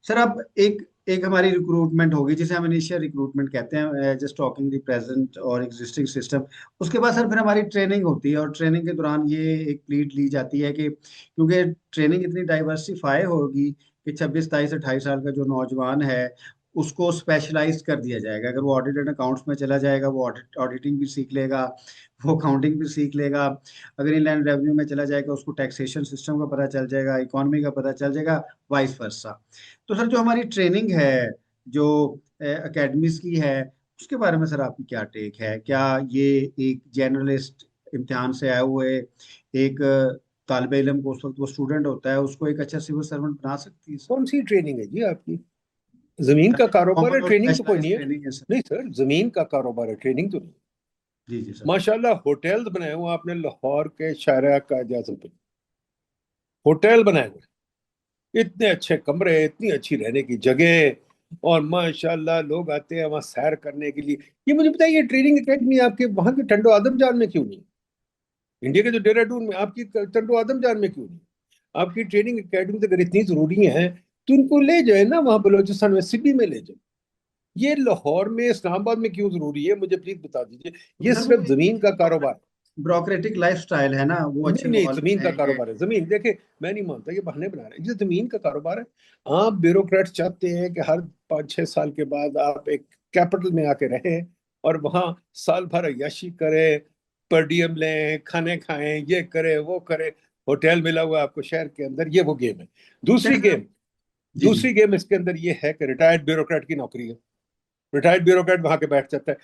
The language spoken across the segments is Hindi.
सर अब एक एक हमारी रिक्रूटमेंट होगी जिसे हम इनिशियल रिक्रूटमेंट कहते हैं, जस्ट टॉकिंग द प्रेजेंट और एग्जिस्टिंग सिस्टम। उसके बाद सर फिर हमारी ट्रेनिंग होती है, और ट्रेनिंग के दौरान ये एक प्लीट ली जाती है कि क्योंकि ट्रेनिंग इतनी डाइवर्सिफाई होगी कि 26 27 28 साल का जो नौजवान है उसको स्पेशलाइज कर दिया जाएगा। अगर वो ऑडिट एंड अकाउंट्स में चला जाएगा, वो ऑडिटिंग भी सीख लेगा, वो अकाउंटिंग भी सीख लेगा। अगर इनलैंड रेवेन्यू में चला जाएगा, उसको टैक्सेशन सिस्टम का पता चल जाएगा, इकोनॉमी का पता चल जाएगा, वाइस वर्सा। तो सर जो हमारी ट्रेनिंग है, जो एकेडमीज की है, उसके बारे में सर आपकी क्या टेक है? क्या ये एक जर्नलिस्ट इम्तिहान से आए हुए एक तालिबे इल्म को, उस वक्त वो स्टूडेंट होता है, उसको एक अच्छा सिविल सर्वेंट बना सकती है सर? कौन सी ट्रेनिंग है जी आपकी? जमीन का कारोबार है, फॉर्मल और ट्रेनिंग तो कोई नहीं स्पेशलाइज्ड है। ट्रेनिंग है सर। नहीं सर, जमीन का कारोबार है, ट्रेनिंग तो नहीं। जी जी सर। माशाल्लाह होटल्स बनाए हुए आपने लाहौर के शायरा का एजाजम पे, होटल बनाए हुए, इतने अच्छे कमरे, इतनी अच्छी रहने की जगह, और माशाल्लाह लोग आते हैं वहां सैर करने के लिए। ये मुझे बताइए, ट्रेनिंग एकेडमी आपके वहां के टंडो आदम जान में क्यों नहीं? इंडिया के जो देहरादून में आपकी टंडो आदम जान में क्यों नहीं? आपकी ट्रेनिंग एकेडमी अगर इतनी जरूरी है तो उनको ले जाए ना, वहां बलोचिस्तान में सिटी में ले जाए। ये लाहौर में, इस्लामाबाद में क्यों जरूरी है, मुझे प्लीज बता दीजिए। तो ये सर वो सिर्फ एक जमीन का कारोबार। ब्रोक्रेटिक लाइफ स्टाइल है ना, वो नहीं अच्छे नहीं, माहौल में जमीन का रहेंगे। कारोबार है, जमीन देखे। मैं नहीं मानता, ये बहाने बना रहे हैं, ये जमीन का कारोबार है। आप ब्यूरोक्रेट चाहते हैं कि हर 5 6 साल के बाद आप एक कैपिटल में आके रहें और वहां साल भर अय्याशी करें, पर डीएम लें, खाने खाएं, ये करे वो करे, होटल मिला हुआ है आपको शहर के अंदर, ये वो गेम है। दूसरी लेकिन सर। गेम जी जी। दूसरी गेम इसके अंदर ये है कि रिटायर्ड ब्यूरोक्रेट की नौकरी है। रिटायर्ड ब्यूरोक्रेट वहां के बैठ जाता है।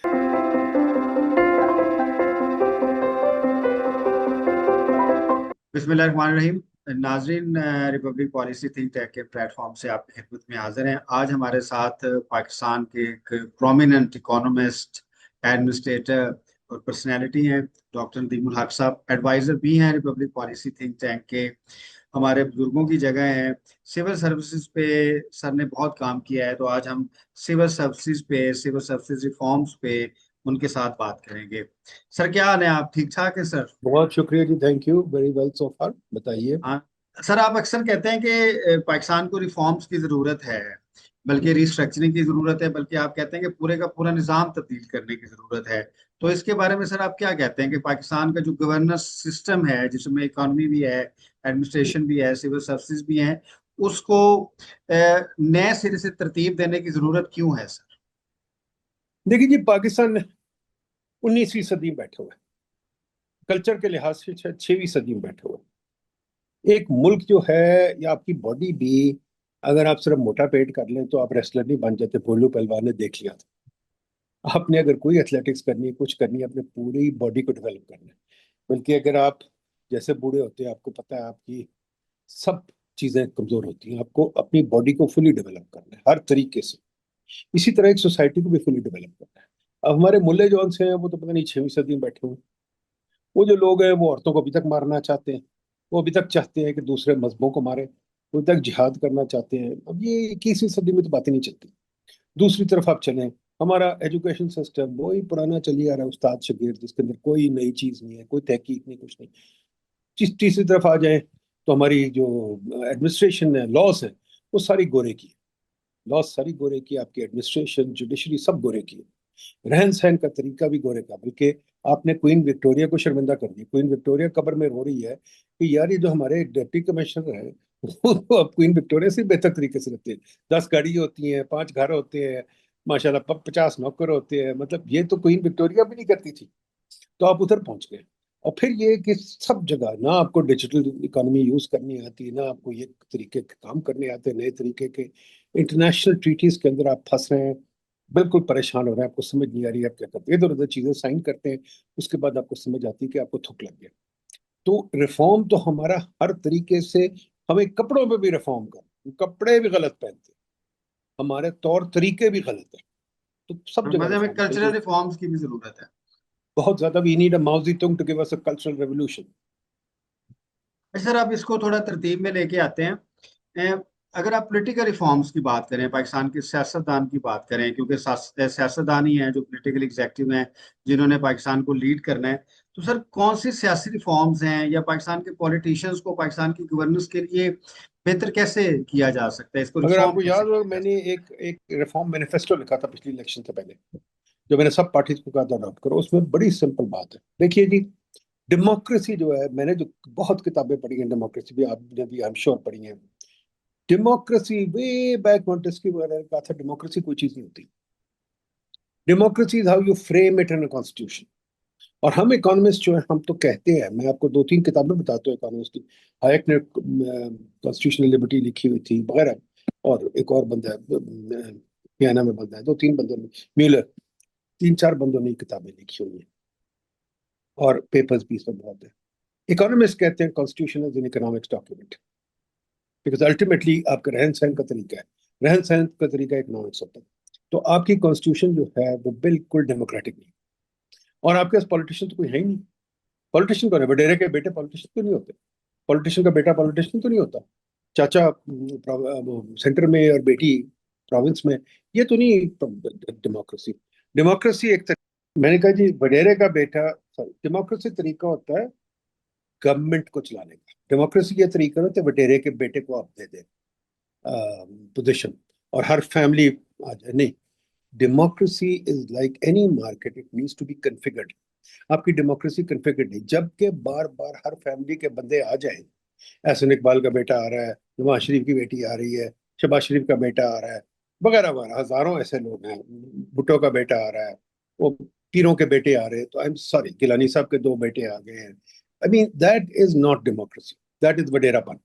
बिस्मिल्लाहिर्रहमानिर्रहीम। नाजरीन, रिपब्लिक पॉलिसी थिंक टैंक के प्लेटफॉर्म से आपकी खिदमत में हाजिर हैं। आज हमारे साथ पाकिस्तान के एक प्रोमिनेंट इकोनॉमिस्ट, एडमिनिस्ट्रेटर और पर्सनैलिटी हैं, डॉक्टर नदीमुल हक साहब। एडवाइजर भी हैं रिपब्लिक पॉलिसी थिंक टैंक के। हमारे बुजुर्गों की जगह हैं। सिविल सर्विसेज पे सर ने बहुत काम किया है, तो आज हम सिविल सर्विसेज पे, सिविल सर्विसेज रिफॉर्म्स पे उनके साथ बात करेंगे। सर क्या हाल है? आप ठीक ठाक है सर? बहुत शुक्रिया जी, thank you very well so far. बताइए। हाँ सर, आप अक्सर कहते हैं कि पाकिस्तान को रिफॉर्म्स की जरूरत है, बल्कि रिस्ट्रक्चरिंग की जरूरत है, बल्कि आप कहते हैं कि पूरे का पूरा निजाम तब्दील करने की जरूरत है। तो इसके बारे में सर आप क्या कहते हैं कि पाकिस्तान का जो गवर्नेंस सिस्टम है, जिसमें इकोनॉमी भी है, एडमिनिस्ट्रेशन भी है, सिविल सर्विसेज भी हैं, उसको नए सिरे से तरतीब देने की जरूरत क्यों है सर? देखिए जी, पाकिस्तान 19वीं सदी में बैठा हुआ है, कल्चर के लिहाज से शायद 6वीं सदी में बैठा हुआ है। एक मुल्क जो है, या आपकी बॉडी भी, अगर आप सिर्फ मोटा पेट कर लें तो आप रेसलर नहीं बन जाते। भोलू पहलवान ने देख लिया था। आपने अगर कोई एथलेटिक्स करनी है, कुछ करनी है, अपने पूरी बॉडी को डेवलप करना है। बल्कि अगर आप जैसे बूढ़े होते हैं, आपको पता है आपकी सब चीजें कमजोर होती हैं, आपको अपनी बॉडी को फुली डेवलप करना है हर तरीके से। इसी तरह एक सोसाइटी को भी फुली डेवलप करना है। अब हमारे मुल्ले जौन से हैं, वो तो पता नहीं 6वीं सदी में बैठे हुए हैं। वो जो लोग हैं वो औरतों को अभी तक मारना चाहते हैं। वो अभी तक चाहते हैं कि दूसरे मजहबों को मारे। वो अभी तक जिहाद करना चाहते हैं। अब ये 21वीं सदी में तो बातें नहीं चलती। दूसरी तरफ आप चलें, हमारा एजुकेशन सिस्टम वही पुराना चली आ रहा है, उस्ताद शागिर्द, जिसके अंदर कोई नई चीज नहीं है, कोई तहकीक नहीं, कुछ नहीं। तीसरी तरफ आ जाए तो हमारी जो एडमिनिस्ट्रेशन है, लॉस है, वो सारी गोरे की है। लॉस सारी गोरे की, आपकी एडमिनिस्ट्रेशन, जुडिशरी सब गोरे की है। रहन सहन का तरीका भी गोरे का। बल्कि आपने क्वीन विक्टोरिया को शर्मिंदा कर दिया। क्वीन विक्टोरिया कब्र में रो रही है कि यार, ये जो हमारे डिप्टी कमिश्नर है वो तो अब क्वीन विक्टोरिया से बेहतर तरीके से रहते हैं। 10 गाड़ी होती हैं, 5 घर होते हैं, माशाल्लाह 50 नौकर होते हैं। मतलब ये तो क्वीन विक्टोरिया भी नहीं करती थी। तो आप उधर पहुंच गए। और फिर ये कि सब जगह ना आपको डिजिटल इकोनॉमी यूज करनी आती, ना आपको ये तरीके के काम करने आते, नए तरीके के इंटरनेशनल ट्रीटीज के अंदर आप फंस रहे हैं। बिल्कुल परेशान हो रहे हैं, आपको समझ नहीं आ रही है आप क्या करते हैं। इधर उधर चीजें साइन करते हैं, उसके बाद आपको समझ आती है कि आपको थुक लग गया। तो रिफॉर्म तो हमारा हर तरीके से, हमें कपड़ों पे भी रिफॉर्म कर, कपड़े भी गलत पहनते हैं, हमारे तौर तरीके भी गलत है। तो सब जगह मतलब हमें रिफॉर्म कल्चरल चाहिए। रिफॉर्म्स की भी जरूरत है। बहुत ज्यादा। We need a Mao Zedong to give us a cultural revolution. अच्छा सर, आप इसको थोड़ा तरतीब में लेके आते हैं। अगर आप पॉलिटिकल रिफॉर्म्स की बात करें, पाकिस्तान के सियासतदान की बात करें, क्योंकि सियासतदान ही हैं जो पॉलिटिकल एग्जेक्टिव हैं, जिन्होंने पाकिस्तान को लीड करना है। तो सर कौन सी सियासी रिफॉर्म्स हैं या पाकिस्तान के पॉलिटिशियंस को पाकिस्तान की गवर्नेंस के लिए बेहतर कैसे किया जा सकता है, इसको अगर रिफॉर्म आपको कैसे याद हो, किया जा मैंने सकता एक एक रिफॉर्म मैनिफेस्टो लिखा था पिछली इलेक्शन से पहले, जो मैंने सब पार्टीज को कहा था अडॉप्ट करो। उसमें बड़ी सिंपल बात है, देखिए जी, डेमोक्रेसी जो है, मैंने जो बहुत किताबें पढ़ी हैं डेमोक्रेसी भी, आपने भी आई एम श्योर पढ़ी हैं। डेमोक्रेसी वे बैक मॉन्टेस्क्यू वगैरह ने कहा था डेमोक्रेसी कोई चीज नहीं होती। Democracy is how you frame it in a constitution. और हम इकोनॉमिस्ट जो है, हम तो कहते हैं, मैं आपको दो तीन किताबें बताता हूँ इकोनॉमिस्ट की। हायक ने कॉन्स्टिट्यूशनल लिबर्टी लिखी हुई थी वगैरह, और एक और बंदा है, वियना में बंदा है, दो तीन बंदों ने, म्यूलर, तीन चार बंदों ने किताबें लिखी हुई हैं, और पेपर्स भी इसमें बहुत है। इकोनॉमिस्ट कहते हैं constitution is an economics document, because ultimately आपका रहन सहन का तरीका है, रहन सहन का तरीका इकोनॉमिक्स होता है। तो आपकी कॉन्स्टिट्यूशन जो है वो बिल्कुल डेमोक्रेटिक नहीं, और आपके पास पॉलिटिशियन तो कोई है ही नहीं। पॉलिटिशियन कौन है? वडेरे के बेटे पॉलिटिशियन तो नहीं होते, पॉलिटिशियन का बेटा पॉलिटिशियन तो नहीं होता, चाचा वो सेंटर में और बेटी प्रोविंस में, ये तो नहीं डेमोक्रेसी। डेमोक्रेसी मैंने कहा जी, वडेरे का बेटा, डेमोक्रेसी तरीका होता है गवर्नमेंट को चलाने का। डेमोक्रेसी ये तरीका होता है वडेरे के बेटे को आप दे दें पोजीशन, और हर फैमिली आ जाए, नहीं। Democracy is like any market, it needs to be configured. आपकी डेमोक्रेसी कन्फिगर्ड नहीं, जबकि बार बार हर फैमिली के बंदे आ जाए, एहसन इकबाल का बेटा आ रहा है, नवाज शरीफ की बेटी आ रही है, शहबाज शरीफ का बेटा आ रहा है, वगैरह वगैरह, हजारों ऐसे लोग हैं, भुट्टो का बेटा आ रहा है, वो पीरों के बेटे आ रहे हैं, तो आई एम सॉरी, गिलानी साहब के दो बेटे आ गए हैं। I mean that is not democracy, that is वडेरापन।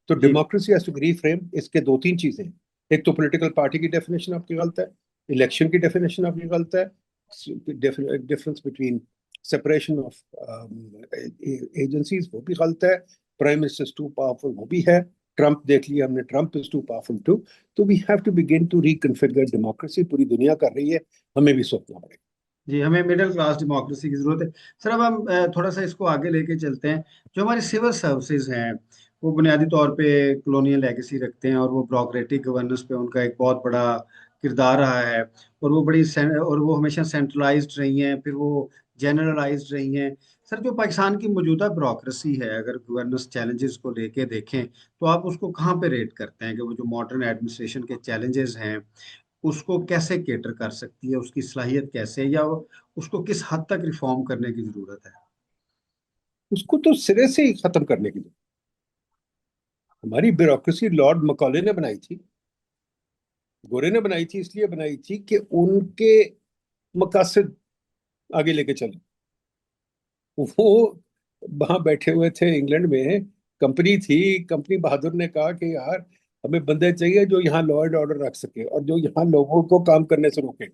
तो है? जी। Democracy has to be reframe. इसके दो तीन चीजें हैं, एक तो पॉलिटिकल पार्टी की डेफिनेशन आपकी गलत है, इलेक्शन की डेफिनेशन आपकी गलत है, difference between separation of agencies वो भी गलत है, प्राइम मिनिस्टर टू पावरफुल वो भी है, ट्रंप देख लिया हमने, Trump is too powerful too. तो we have to begin to reconfigure democracy, पूरी दुनिया कर रही है, हमें भी सोचना पड़ेगा। जी, हमें मिडिल क्लास डेमोक्रेसी की जरूरत है। सर अब हम थोड़ा सा इसको आगे लेके चलते हैं। जो हमारी सिविल सर्विसेज हैं वो बुनियादी तौर पे कॉलोनियल लेगेसी रखते हैं, और वो ब्यूरोक्रेटिक गवर्नेंस पे उनका एक बहुत बड़ा किरदार रहा है, और वो और वो हमेशा सेंट्रलाइज्ड रही हैं, फिर वो जनरलाइज्ड रही हैं। सर जो पाकिस्तान की मौजूदा ब्यूरोक्रेसी है, अगर गवर्नेंस चैलेंजेस को लेके देखें, तो आप उसको कहाँ पे रेट करते हैं कि वो जो मॉडर्न एडमिनिस्ट्रेशन के चैलेंजेस हैं उसको कैसे केटर कर सकती है, उसकी सलाहियत कैसे है, या उसको किस हद तक रिफॉर्म करने की जरूरत है? उसको तो सिरे से ही खत्म करने के लिए, हमारी ब्यूरोक्रेसी लॉर्ड मकॉले ने बनाई थी, गोरे ने बनाई थी, इसलिए बनाई थी कि उनके मकासद आगे लेके चले। वो वहां बैठे हुए थे इंग्लैंड में, कंपनी थी, कंपनी बहादुर ने कहा कि यार हमें बंदे चाहिए जो यहाँ लॉ एंड ऑर्डर रख सके और जो यहाँ लोगों को काम करने से रोके।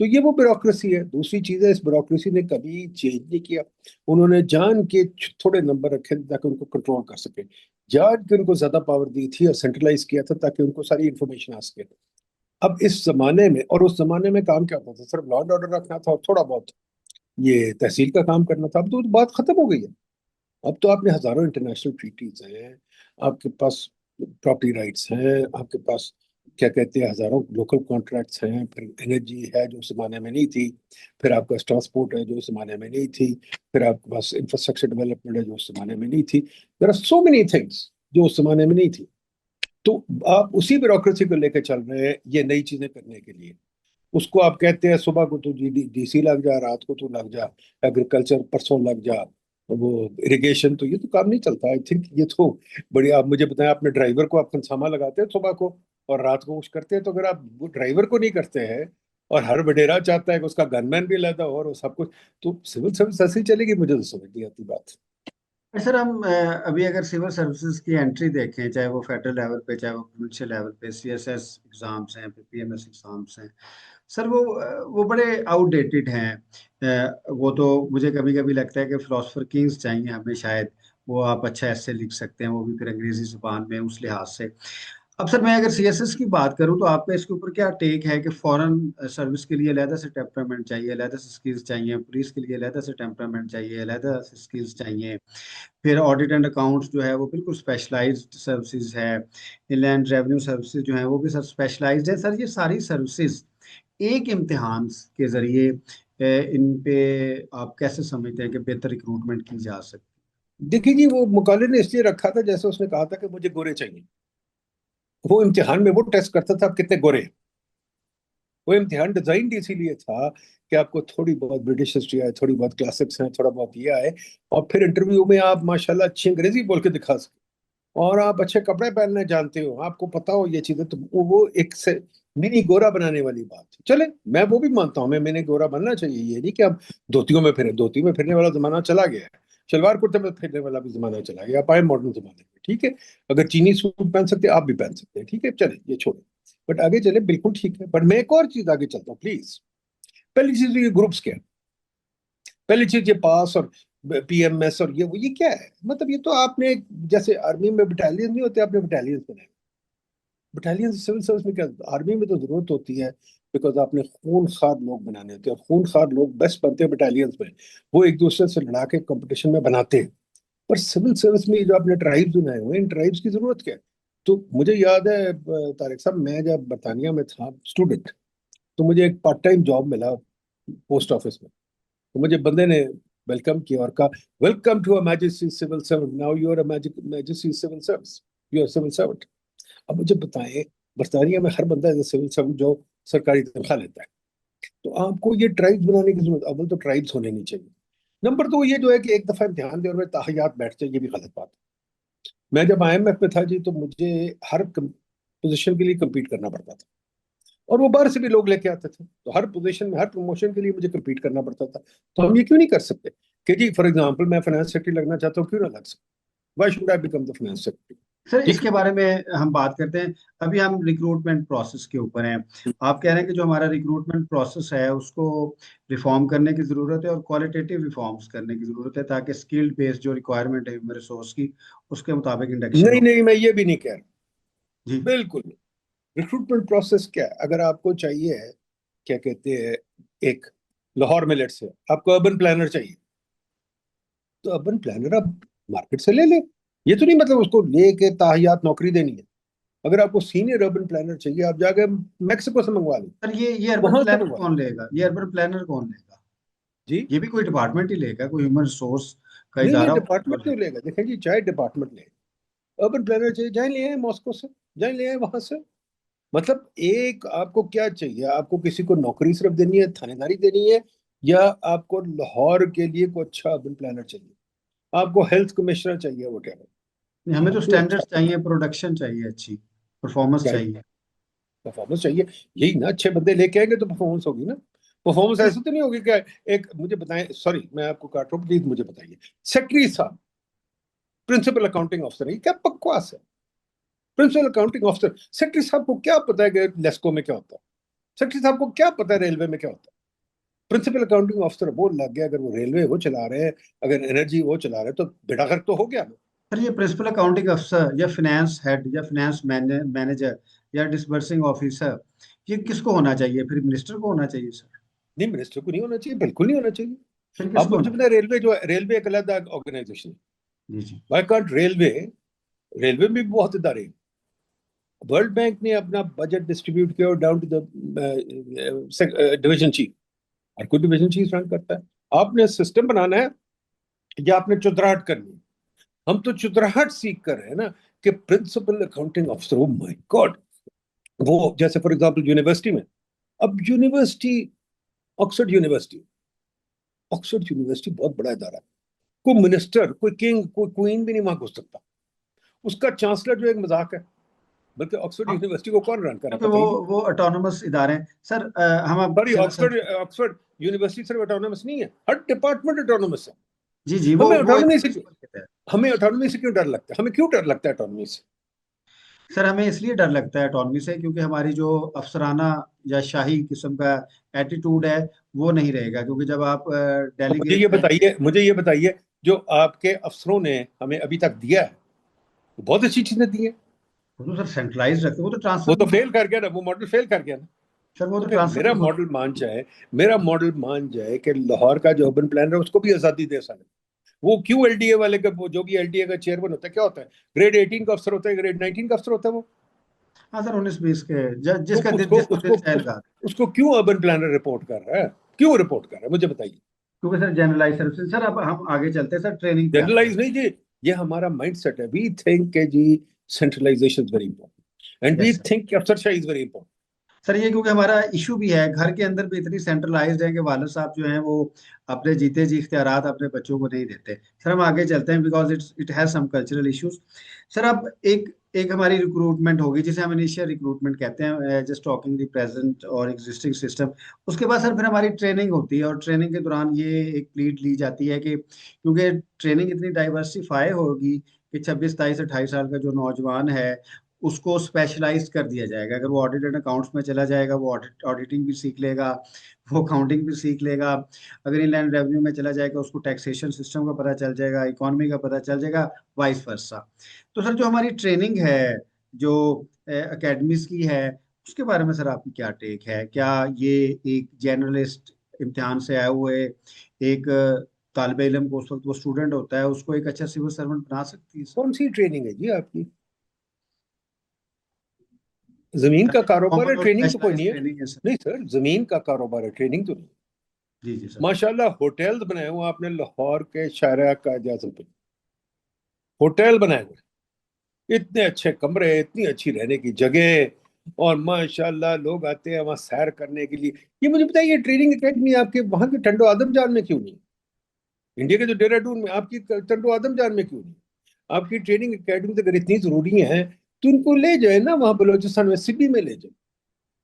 तो ये वो ब्यूरोक्रेसी है। दूसरी चीज है, इस ब्यूरोक्रेसी ने कभी चेंज नहीं किया। उन्होंने जान के थोड़े नंबर रखे थे ताकि उनको कंट्रोल कर सके, जान के उनको ज्यादा पावर दी थी और सेंट्रलाइज किया था ताकि उनको सारी इंफॉर्मेशन आ सके। अब इस जमाने में, और उस जमाने में काम क्या होता था, सिर्फ लॉ एंड ऑर्डर रखना था और थोड़ा बहुत ये तहसील का काम करना था। अब तो बात खत्म हो गई है। अब तो आपने हजारों इंटरनेशनल ट्रीटीज हैं, आपके पास प्रॉपर्टी राइट्स हैं, आपके पास क्या कहते हैं, हजारों लोकल कॉन्ट्रैक्ट्स हैं, फिर एनर्जी है जो उस जमाने में नहीं थी, फिर आपका ट्रांसपोर्ट है जो उस जमाने में नहीं थी, फिर आपके पास इंफ्रास्ट्रक्चर डेवलपमेंट है जो उस जमाने में नहीं थी। There are so many things जो उस जमाने में नहीं थी। तो आप उसी ब्यूरोक्रेसी को लेकर चल रहे हैं ये नई चीजें करने के लिए। उसको आप कहते हैं सुबह को तू डीसी लग जा, रात को तू लग जा एग्रीकल्चर, परसों लग जा वो इरिगेशन। तो ये तो काम नहीं चलता। आई थिंक ये तो बड़ी, आप मुझे बताएं, अपने ड्राइवर को आप खनसामा लगाते हैं सुबह को और रात को कुछ करते हैं, तो अगर आप वो ड्राइवर को नहीं करते हैं और हर वडेरा चाहता है कि उसका गनमैन भी लगा हो और वो सब कुछ, तो सिविल सर्विस ऐसी चलेगी? मुझे तो समझ नहीं आती बात। सर हम अभी अगर सिविल सर्विसेज की एंट्री देखें, चाहे वो फेडरल लेवल पे चाहे वो प्रोविंशियल लेवल पे, सीएसएस एग्जाम्स हैं, फिर पीएमएस एग्जाम्स हैं, सर वो बड़े आउटडेटेड हैं। वो तो मुझे कभी कभी लगता है कि फिलोसफर किंग्स चाहिए हमें शायद, वो आप अच्छा ऐसे लिख सकते हैं, वो भी फिर अंग्रेजी जुबान में, उस लिहाज से। अब सर मैं अगर सीएसएस की बात करूं तो आपका इसके ऊपर क्या टेक है कि फॉरेन सर्विस के लिए अलहदा से टेम्परामेंट चाहिए, अलहदा से स्किल्स चाहिए, पुलिस के लिए अलहदा से टेम्परामेंट चाहिए, अलहदा से स्किल्स चाहिए, फिर ऑडिट एंड अकाउंट्स जो है वो बिल्कुल स्पेशलाइज्ड सर्विसेज है, इनलैंड रेवेन्यू सर्विसेज जो है वो भी सर स्पेशलाइज्ड है। सर ये सारी सर्विसेज एक इम्तिहान के जरिए इन पे आप कैसे समझते हैं कि बेहतर रिक्रूटमेंट की जा सकती देखिए जी, वो मुकाले ने इसलिए रखा था, जैसे उसने कहा था कि मुझे गोरे चाहिए। वो इम्तिहान में वो टेस्ट करता था आप कितने गोरे हैं। वो इम्तिहान डिजाइन इसीलिए था कि आपको थोड़ी बहुत ब्रिटिश हिस्ट्री आए, थोड़ी बहुत क्लासिक्स हैं, थोड़ा बहुत ये आए, और फिर इंटरव्यू में आप माशाल्लाह अच्छी अंग्रेजी बोल के दिखा सके, और आप अच्छे कपड़े पहनने जानते हो, आपको पता हो ये चीजें, तो वो एक से मिनी गोरा बनाने वाली बात थी। चले, मैं वो भी मानता हूँ, मैं मैंने गोरा बनना चाहिए, ये नहीं कि अब धोतियों में फिरे। धोती में फिरने वाला जमाना चला गया है, शलवार कुर्ते में फिरने वाला भी जमाना चला गया, आप आए मॉडर्न जमाने में, ठीक है। अगर चीनी सूट पहन सकते हैं, आप भी पहन सकते हैं, ठीक है, चले ये छोड़ो। बट आगे चले, बिल्कुल ठीक है, बट मैं एक और चीज आगे चलता हूँ प्लीज। पहली चीज, ये ग्रुप्स क्या है? पहली चीज, ये पास और पीएमएस और ये क्या है? मतलब ये तो आपने, जैसे आर्मी में बटालियन नहीं होते, आपने बटालियन बनाए। बटालियन सिविल सर्विस में क्या, आर्मी में तो जरूरत होती है, बिकॉज आपने खून खार लोग बनाने होते हैं, और खून खार लोग बेस्ट बनते हैं बटालियंस में। वो एक दूसरे से लड़ा के कंपटीशन में बनाते हैं। पर सिविल सर्विस में ये जो आपने ट्राइब्स बनाए हुए हैं, इन ट्राइब्स की जरूरत क्या है? तो मुझे याद है तारिक साहब, मैं जब बरतानिया में था स्टूडेंट, तो मुझे एक पार्ट टाइम जॉब मिला पोस्ट ऑफिस में। तो मुझे बंदे ने वेलकम किया और कहा, welcome to her majesty civil servant, now you are her majesty civil service, you are civil servant. अब मुझे बताएं, बरतानिया में हर बंदा एज ए सिविल सर्वेंट जो सरकारी तनख्वाह लेता है, तो आपको ये ट्राइब्स बनाने की जरूरत, अव्वल तो ट्राइब्स होने नहीं चाहिए। नंबर दो, ये जो है कि एक दफा इम्तिहान दे और मैं ताहियात बैठ जाए, ये भी गलत बात है। मैं जब आईएमएफ में था जी, तो मुझे हर पोजीशन के लिए compete करना पड़ता था, और वो बाहर से भी लोग लेके आते थे, तो हर पोजीशन में, हर प्रमोशन के लिए मुझे compete करना पड़ता था। तो हम ये क्यों नहीं कर सकते कि जी, फॉर एग्जाम्पल, मैं फाइनेंस सेक्रेटरी लगना चाहता हूँ, क्यों ना लग सकता? Why should I become the finance secretary? है? सर ठीक इसके बारे में हम बात करते हैं। अभी हम रिक्रूटमेंट प्रोसेस के ऊपर हैं। है। आप कह रहे हैं कि जो हमारा रिक्रूटमेंट प्रोसेस है उसको रिफॉर्म करने की ज़रूरत है और क्वालिटेटिव रिफॉर्म्स करने की ज़रूरत है, ताकि स्किल्ड बेस्ड जो रिक्वायरमेंट है ह्यूमन रिसोर्स की, उसके मुताबिक इंडक्शन नहीं हो। नहीं, मैं ये भी नहीं कह रहा, जी बिल्कुल नहीं। रिक्रूटमेंट प्रोसेस क्या है? अगर आपको चाहिए है, क्या कहते हैं, एक लाहौर मिलेट से आपको अर्बन प्लानर चाहिए, तो अर्बन प्लानर आप मार्केट से ले ले। ये तो नहीं मतलब उसको लेके ताहियात नौकरी देनी है। अगर आपको सीनियर अर्बन प्लानर चाहिए, आप जाके मैक्सिको से मंगवा लो, सर, ये अर्बन वहां से प्लानर मंगवा लो। कौन लेगा? ये अर्बन प्लानर कौन लेगा? जी, ये भी कोई डिपार्टमेंट ही लेगा, कोई ह्यूमन रिसोर्स का नहीं नहीं, इदारा होगा जो डिपार्टमेंट क्यों लेगा? लेगा? देखें जी, चाहे डिपार्टमेंट ले, अर्बन प्लानर चाहिए, जाए ले आए मॉस्को से, जाए ले आए वहां से। मतलब एक आपको क्या चाहिए? आपको किसी को नौकरी सिर्फ देनी है, थानेदारी देनी है, या आपको लाहौर के लिए कोई अच्छा अर्बन प्लानर चाहिए, आपको हेल्थ कमिश्नर चाहिए, वो क्या? हमें तो कोई अच्छा स्टैंडर्ड्स चाहिए, प्रोडक्शन चाहिए, अच्छी परफॉर्मेंस चाहिए, चाहिए। परफॉर्मेंस चाहिए। यही ना, अच्छे बंदे लेके आएंगे तो परफॉर्मेंस होगी ना। परफॉर्मेंस ऐसे तो नहीं होगी क्या? एक मुझे बताएं, सॉरी मैं आपको काट रहा हूँ, प्लीज मुझे बताइए, सेक्रेटरी साहब प्रिंसिपल अकाउंटिंग ऑफिसर है, ये क्या बकवास है? प्रिंसिपल अकाउंटिंग ऑफिसर, सेक्रेटरी साहब को क्या पता है कि लेस्को में क्या होता है? सेक्रेटरी साहब को क्या पता है रेलवे में क्या होता है? प्रिंसिपल अकाउंटिंग ऑफिसर बोर्ड लग गया, अगर वो रेलवे वो चला रहे हैं, अगर एनर्जी वो चला रहे हैं, तो बेड़ा गर्क तो हो गया ना। सर ये प्रिंसिपल अकाउंटिंग अफसर या फिनेंस हेड या फिनेंस मैनेजर या डिसबर्सिंग ऑफिसर, ये किसको होना चाहिए? फिर मिनिस्टर को होना चाहिए सर? नहीं, मिनिस्टर को नहीं होना चाहिए, बिल्कुल नहीं होना चाहिए। फिर आप किसको मुझे होना पता है, रेलवे जो है, रेलवे एक अलग ऑर्गेनाइजेशन है। चाहिए? जी जी। वाई कांट रेलवे, रेलवे में भी बहुत इदारे हैं। वर्ल्ड बैंक ने अपना बजट डिस्ट्रीब्यूट किया down to the division chief, और कोई डिवीजन चीफ रन करता है। आपने सिस्टम बनाना है या आपने चुतराहट करनी है? हम तो चुतराहट सीख कर रहे हैं ना, कि principal accounting officer, oh my God. वो जैसे फॉर एग्जांपल यूनिवर्सिटी में, अब university, Oxford University, Oxford University बहुत बड़ा इदारा है। कोई मिनिस्टर, कोई किंग, कोई क्वीन भी नहीं वहां घुस सकता। उसका चांसलर जो एक मजाक है, बल्कि ऑक्सफोर्ड हाँ, यूनिवर्सिटी को कौन रन कर रहा है क्योंकि पता ही नहीं। वो ऑटोनोमस इदारे हैं सर। हम अब सॉरी, ऑक्सफोर्ड, ऑक्सफोर्ड यूनिवर्सिटी सिर्फ ऑटोनोमस नहीं है, हर डिपार्टमेंट ऑटोनोमस है। जी जी, हमें वो एक ऑटोनॉमी से, प्रिंसिपल कहते हैं। हमें ऑटोनॉमी से क्यों डर लगता है? हमें क्यों डर लगता है ऑटोनॉमी से? सर हमें इसलिए डर लगता है ऑटोनॉमी से, क्योंकि हमारी जो अफसराना या शाही किस्म का एटीट्यूड है वो नहीं रहेगा। क्योंकि जब आप तो मुझे डेलीगेट ये करेंगे। बताइए, मुझे ये बताइए, जो आपके अफसरों ने हमें अभी तक दिया है, वो बहुत अच्छी चीजें दी है। वो तो सर सेंट्रलाइज रखते हैं, वो तो वो ट्रांसफर तो भी फेल कर गया ना, वो मॉडल फेल कर गया ना। सर वो तो तो फिर ट्रांसफर मेरा भी बहुत। मॉडल मान जाए, मेरा मॉडल मान जाए कि लाहौर का जो अर्बन प्लानर है उसको भी आजादी दे साले। वो क्यों एलडीए वाले का, वो जो भी एलडीए का चेयरमैन होता है, क्या होता है? ग्रेड 18 का अफसर होता है, ग्रेड 19 का अफसर होता है वो। हाँ सर, 19-20 के वो जिसका दिल उसको जिसको दिल उसको चाहे लगा। उसको क्यों अर्बन प्लानर रिपोर्ट कर रहा है? क्यों रिपोर्ट कर रहा है, मुझे बताइए। क्योंकि सर जनरलाइज सर्विसेज। सर अब हम आगे चलते हैं सर, ट्रेनिंग पे आते हैं जनरलाइज सर। नहीं जी, ये हमारा माइंड सेट है। वी थिंक के जी centralisation is very important and we yes sir. Think अफसरशाही इज वेरी इंपॉर्टेंट। सर ये क्योंकि हमारा इशू भी है, घर के अंदर भी इतनी सेंट्रलाइज्ड है कि वालिद साहब जो हैं वो अपने जीते जी इख्तियारात अपने बच्चों को नहीं देते। सर हम आगे चलते हैं, because it has some cultural issues. Sir अब एक एक हमारी रिक्रूटमेंट होगी जिसे हम इनिशियल रिक्रूटमेंट कहते हैं, जस्ट टॉकिंग द प्रेजेंट और एग्जिस्टिंग सिस्टम। उसके बाद सर फिर हमारी ट्रेनिंग होती है, और ट्रेनिंग के दौरान ये एक प्लीड ली जाती है कि क्योंकि ट्रेनिंग इतनी डाइवर्सिफाई होगी कि 26 27 28 साल का जो नौजवान है उसको स्पेशलाइज कर दिया जाएगा। अगर वो ऑडिट एंड अकाउंट्स में चला जाएगा, वो ऑडिटिंग भी सीख लेगा, वो अकाउंटिंग भी सीख लेगा। अगर इनलैंड रेवेन्यू में चला जाएगा, उसको टैक्सेशन सिस्टम का पता चल जाएगा, इकोनॉमी का पता चल जाएगा, वाइस वर्सा। तो सर जो हमारी ट्रेनिंग है, जो एकेडमीज की है, उसके बारे में सर आपकी क्या टेक है? क्या ये एक जर्नलिस्ट इम्तिहान से आए हुए एक तालिब इल्म को, उस वक्त वो स्टूडेंट होता है, उसको एक अच्छा सिविल सर्वेंट बना सकती है सर? कौन सी ट्रेनिंग है जी आपकी? जमीन का कारोबार है, कॉमन और ट्रेनिंग तो कोई स्पेशलाइज्ड नहीं है। ट्रेनिंग है सर। नहीं सर, जमीन का कारोबार है, ट्रेनिंग तो नहीं। जी जी सर। माशाल्लाह होटल्स बनाए हुए आपने लाहौर के शायरा का आजम पे, होटल बनाए हुए, इतने अच्छे कमरे, इतनी अच्छी रहने की जगह, और माशाल्लाह लोग आते हैं वहां सैर करने के लिए। ये मुझे बताइए, ट्रेनिंग एकेडमी आपके वहां के टंडो आदम जान में क्यों नहीं? इंडिया के जो देहरादून में आपकी टंडो आदम जान में क्यों नहीं? आपकी ट्रेनिंग एकेडमी अगर इतनी जरूरी है तो उनको ले जाए ना, वहां बलोचिस्तान में सिबी में ले जाए।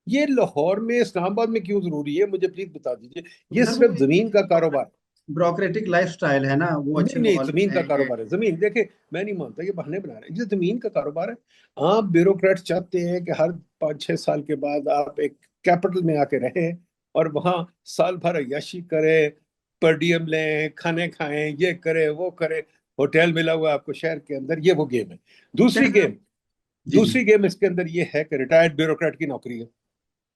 ये लाहौर में इस्लामाबाद में क्यों जरूरी है, मुझे प्लीज बता दीजिए। ये सर वो सिर्फ जमीन का कारोबार है। ब्रोक्रेटिक लाइफ स्टाइल है ना, वो अच्छे नहीं नहीं, माहौल में जमीन का रहेंगे। कारोबार है, जमीन देखिए, मैं नहीं मानता ये बहाने बना रहे हैं, ये जमीन का कारोबार है। आप ब्यूरोक्रेट चाहते हैं कि हर 5 6 साल के बाद आप एक कैपिटल में आके रहें और वहां साल भर अय्याशी करें, पर डीएम लें, खाने खाएं, ये करें वो करें, होटल मिला हुआ है आपको शहर के अंदर, ये वो गेम है। दूसरी जैसे सर। गेम, जी जी। दूसरी गेम इसके अंदर ये है कि रिटायर्ड ब्यूरोक्रेट की नौकरी है।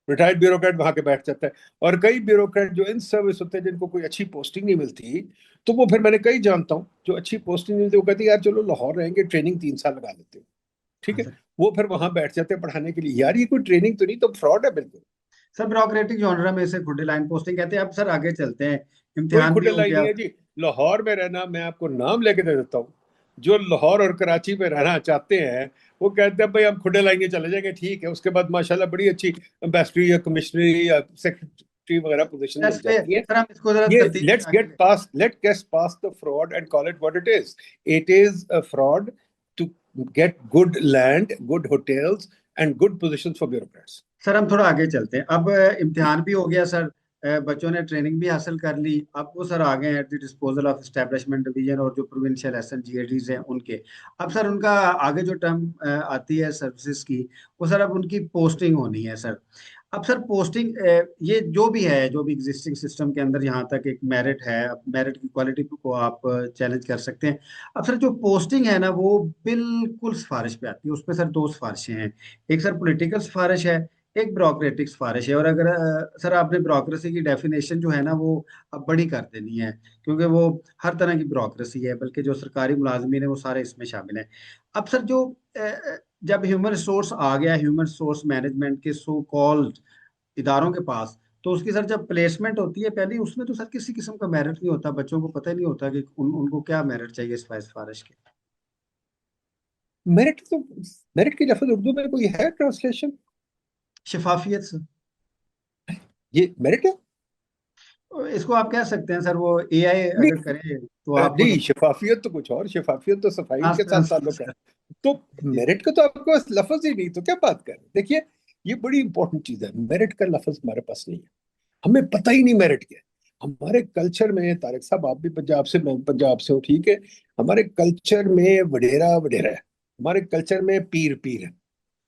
रिटायर्ड ब्यूरोक्रेट वहां के बैठ जाता है। और कई ब्यूरोक्रेट जो इन सर्विस होते हैं जिनको कोई अच्छी पोस्टिंग नहीं मिलती, तो वो फिर, मैंने कई जानता हूँ जो अच्छी पोस्टिंग नहीं मिलती, वो कहते हैं यार चलो लाहौर रहेंगे, ट्रेनिंग 3 साल लगा लेते हैं, ठीक हाँ है। सर। वो फिर वहां बैठ जाते हैं पढ़ाने के लिए। यार ये कोई ट्रेनिंग तो नहीं, तो फ्रॉड है बिल्कुल। सर ब्रोक्रेटिक जॉनरा में इसे खुडी लाइन पोस्टिंग कहते हैं। अब सर आगे चलते हैं, कोई इम्तिहान भी हो खुटेलाई नहीं गया। है जी। लाहौर में रहना, मैं आपको नाम लेके दे देता हूँ, जो लाहौर और कराची में रहना चाहते हैं वो कहते हैं भाई हम खुडे लाएंगे चले जाएंगे, ठीक है। उसके बाद माशाल्लाह बड़ी अच्छी एम्बेसडरी या कमिश्नरी या सेक्रेटरी वगैरह पोजीशन मिल सर जाती है। सर हम इसको जरा ये तरतीब से आगे ले। Let get past the fraud and call it what it is. It is a fraud to get good land, good hotels and good positions for bureaucrats. Sir हम थोड़ा आगे चलते हैं। अब इम्तिहान भी हो गया सर, बच्चों ने ट्रेनिंग भी हासिल कर ली। अब वो सर आ गए at the disposal of establishment division और जो प्रोविंशियल एसएनजीएडीज हैं उनके। अब सर उनका आगे जो टर्म आती है सर्विसेज की, वो सर अब उनकी पोस्टिंग होनी है सर। अब सर पोस्टिंग, ये जो भी है, जो भी एग्जिस्टिंग सिस्टम के अंदर यहाँ तक एक मेरिट है, अब मेरिट की क्वालिटी को आप चैलेंज कर सकते हैं। अब सर जो पोस्टिंग है ना, वो बिल्कुल सिफारिश पे आती है। उसमें सर दो सिफारिशें हैं, एक सर पॉलिटिकल सिफारिश है, एक ब्रोक्रेटिक सिफारिश है। और अगर सर आपने ब्रोक्रेसी की डेफिनेशन जो है ना वो अब बड़ी कर देनी है, क्योंकि वो हर तरह की ब्रोक्रेसी है, बल्कि जो सरकारी मुलाजमीन है वो सारे इसमें शामिल हैं। अब सर जो जब ह्यूमन रिसोर्स आ गया, ह्यूमन रिसोर्स मैनेजमेंट के सो कॉल्ड इदारों के पास, तो उसकी सर जब प्लेसमेंट होती है पहली, उसमें तो सर किसी किस्म का मेरिट नहीं होता, बच्चों को पता ही नहीं होता कि उनको क्या मेरिट चाहिए सिफारिश के। मेरिट तो, मेरिट की लफ्ज उर्दू में कोई है ट्रांसलेशन? शफाफियत सर। ये मेरिट है? इसको आप कह सकते हैं सर, वो एआई अगर नहीं करे तो आपको नहीं, तो। शफाफियत तो कुछ और, शफाफियत तो सफाई के साथ ताल्लुक है। सर। तो जी मेरिट का तो आपके पास लफ्ज ही नहीं, तो क्या बात कर रहे हैं? देखिए, ये बड़ी इंपॉर्टेंट चीज है, मेरिट का लफ्ज हमारे पास नहीं है। हमें पता ही नहीं मेरिट क्या है। हमारे कल्चर में, तारिक साहब आप भी पंजाब से, मैं पंजाब से हूँ, ठीक है, हमारे कल्चर में वडेरा वडेरा है, हमारे कल्चर में पीर पीर है।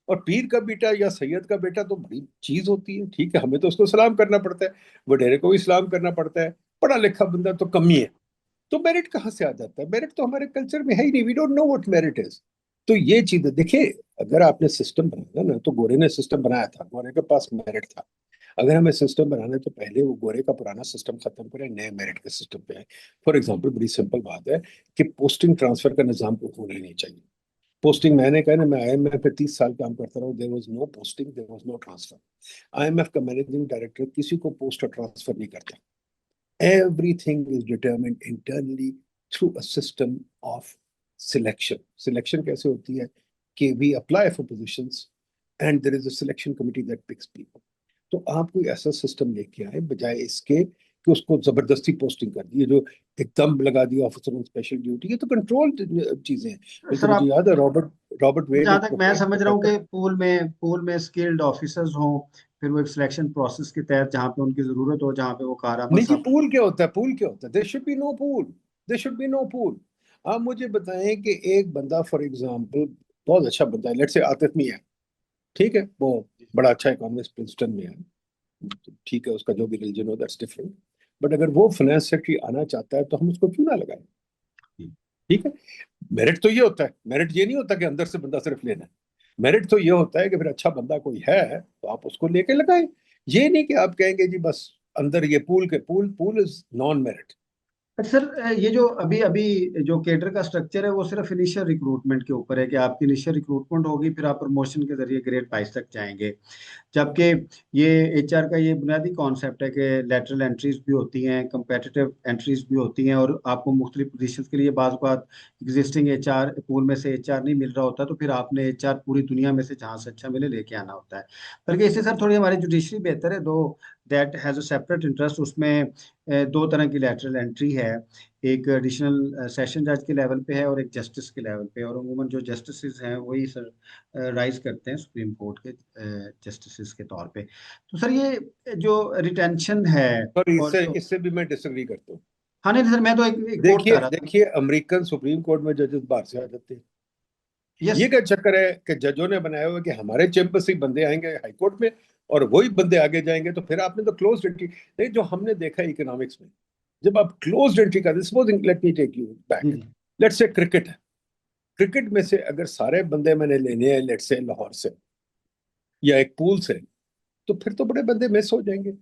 और पीर का बेटा या सैयद का बेटा तो बड़ी चीज होती है, ठीक है, हमें तो उसको सलाम करना पड़ता है, वडेरे को भी सलाम करना पड़ता है। पढ़ा लिखा बंदा तो कमी है। तो मेरिट कहाँ से आ जाता है? मेरिट तो हमारे कल्चर में है ही नहीं, we don't know what merit is. तो ये चीज देखिए, अगर आपने सिस्टम बनाया ना, तो गोरे ने सिस्टम बनाया था, गोरे के पास मेरिट था। अगर हमें सिस्टम बनाना है तो पहले वो गोरे का पुराना सिस्टम खत्म करें, नए मेरिट के सिस्टम पे आए। फॉर एग्जाम्पल, बड़ी सिंपल बात है कि पोस्टिंग ट्रांसफर का निजाम होना ही नहीं चाहिए। पोस्टिंग मैंने कहा ना, मैं आईएमएफ पे 30 साल काम करता रहा हूँ, there was no posting, there was no transfer. IMF का मैनेजिंग डायरेक्टर किसी को पोस्ट और ट्रांसफर नहीं करता। Everything is determined internally through a system of selection. Selection कैसे होती है कि we apply for positions and there is a selection committee that picks people. तो आप कोई ऐसा सिस्टम लेके आए बजाय इसके कि उसको जबरदस्ती पोस्टिंग कर दी, ये जो एकदम लगा दिया ऑफिसर ऑन स्पेशल ड्यूटी, ये तो कंट्रोल चीजें हैं। फिर तो सर मुझे आप, याद है रॉबर्ट रॉबर्ट वेड जहां एक तक मैं एक समझ रहा हूँ कहता कि पूल में स्किल्ड ऑफिसर्स हों, फिर वो एक सिलेक्शन प्रोसेस के तहत जहाँ पे उनकी जरूरत हो, जहाँ पे वो कारआमद नहीं जी, साबित। पूल क्या होता है? पूल क्या होता है? There should be no pool, there should be no pool. आप मुझे बताएं कि एक बंदा फॉर एग्जांपल बहुत अच्छा बंदा है, लेट्स से आतिफ मियां, ठीक है, वो बड़ा अच्छा इकोनॉमिस्ट प्रिंसटन में है, ठीक है, उसका जो भी रिलीजन हो दैट्स डिफरेंट, बट अगर वो फाइनेंस सेक्रेटरी आना चाहता है तो हम उसको क्यों ना लगाएं? ठीक है। मेरिट तो ये होता है, मेरिट ये नहीं होता कि अंदर से बंदा सिर्फ लेना है। मेरिट तो ये होता है कि फिर अच्छा बंदा कोई है तो आप उसको लेके लगाएं। ये नहीं कि आप कहेंगे जी बस अंदर ये पूल के pool pool is non merit. अच्छा सर, ये जो अभी अभी जो केडर का स्ट्रक्चर है वो सिर्फ इनिशियल रिक्रूटमेंट के ऊपर है कि आपकी इनिशियल रिक्रूटमेंट होगी, फिर आप प्रमोशन के जरिए ग्रेड 22 तक जाएंगे। जबकि ये एचआर का ये बुनियादी कॉन्सेप्ट है कि लेटरल एंट्रीज भी होती हैं, कंपेटिटिव एंट्रीज भी होती हैं, और आपको मुख्तलिफ पोजीशंस के लिए बाज़ बात एग्जिस्टिंग एचआर पूल में से एचआर नहीं मिल रहा होता, तो फिर आपने एचआर पूरी दुनिया में से जहाँ से अच्छा मिले लेके आना होता है। बल्कि इससे सर थोड़ी हमारी जुडिशरी बेहतर है, दो that has a separate interest. उसमें दो तरह की लेटरल एंट्री है, एक एडिशनल सेशन जज के लेवल पे है और एक जस्टिस के लेवल पे, और अमूमन जो जस्टिस हैं वही सर राइज करते हैं सुप्रीम कोर्ट के जस्टिस के तौर पे। तो सर ये जो रिटेंशन है पर और इससे जो, इससे भी मैं डिसएग्री करता हूँ। हाँ नहीं सर, मैं तो एक कोट देखिए चाह रहा था। देखिए, अमेरिकन सुप्रीम कोर्ट में जजेस बाहर से आ जाते हैं। यस। ये क्या चक्कर है कि जजों ने बनाया हुआ है कि हमारे चैंबर से ही बंदे आएंगे हाई कोर्ट में और वही बंदे आगे जाएंगे, तो फिर आपने तो क्लोज एंट्री नहीं, जो हमने देखा है इकोनॉमिक्स में, जब आप क्लोज एंट्री कर, supposing let me take you जी बैक, जी। लेट्स से क्रिकेट है, क्रिकेट में से अगर सारे बंदे मैंने लेने हैं लेट्स से लाहौर से या एक पूल से, तो फिर तो बड़े बंदे मिस हो जाएंगे।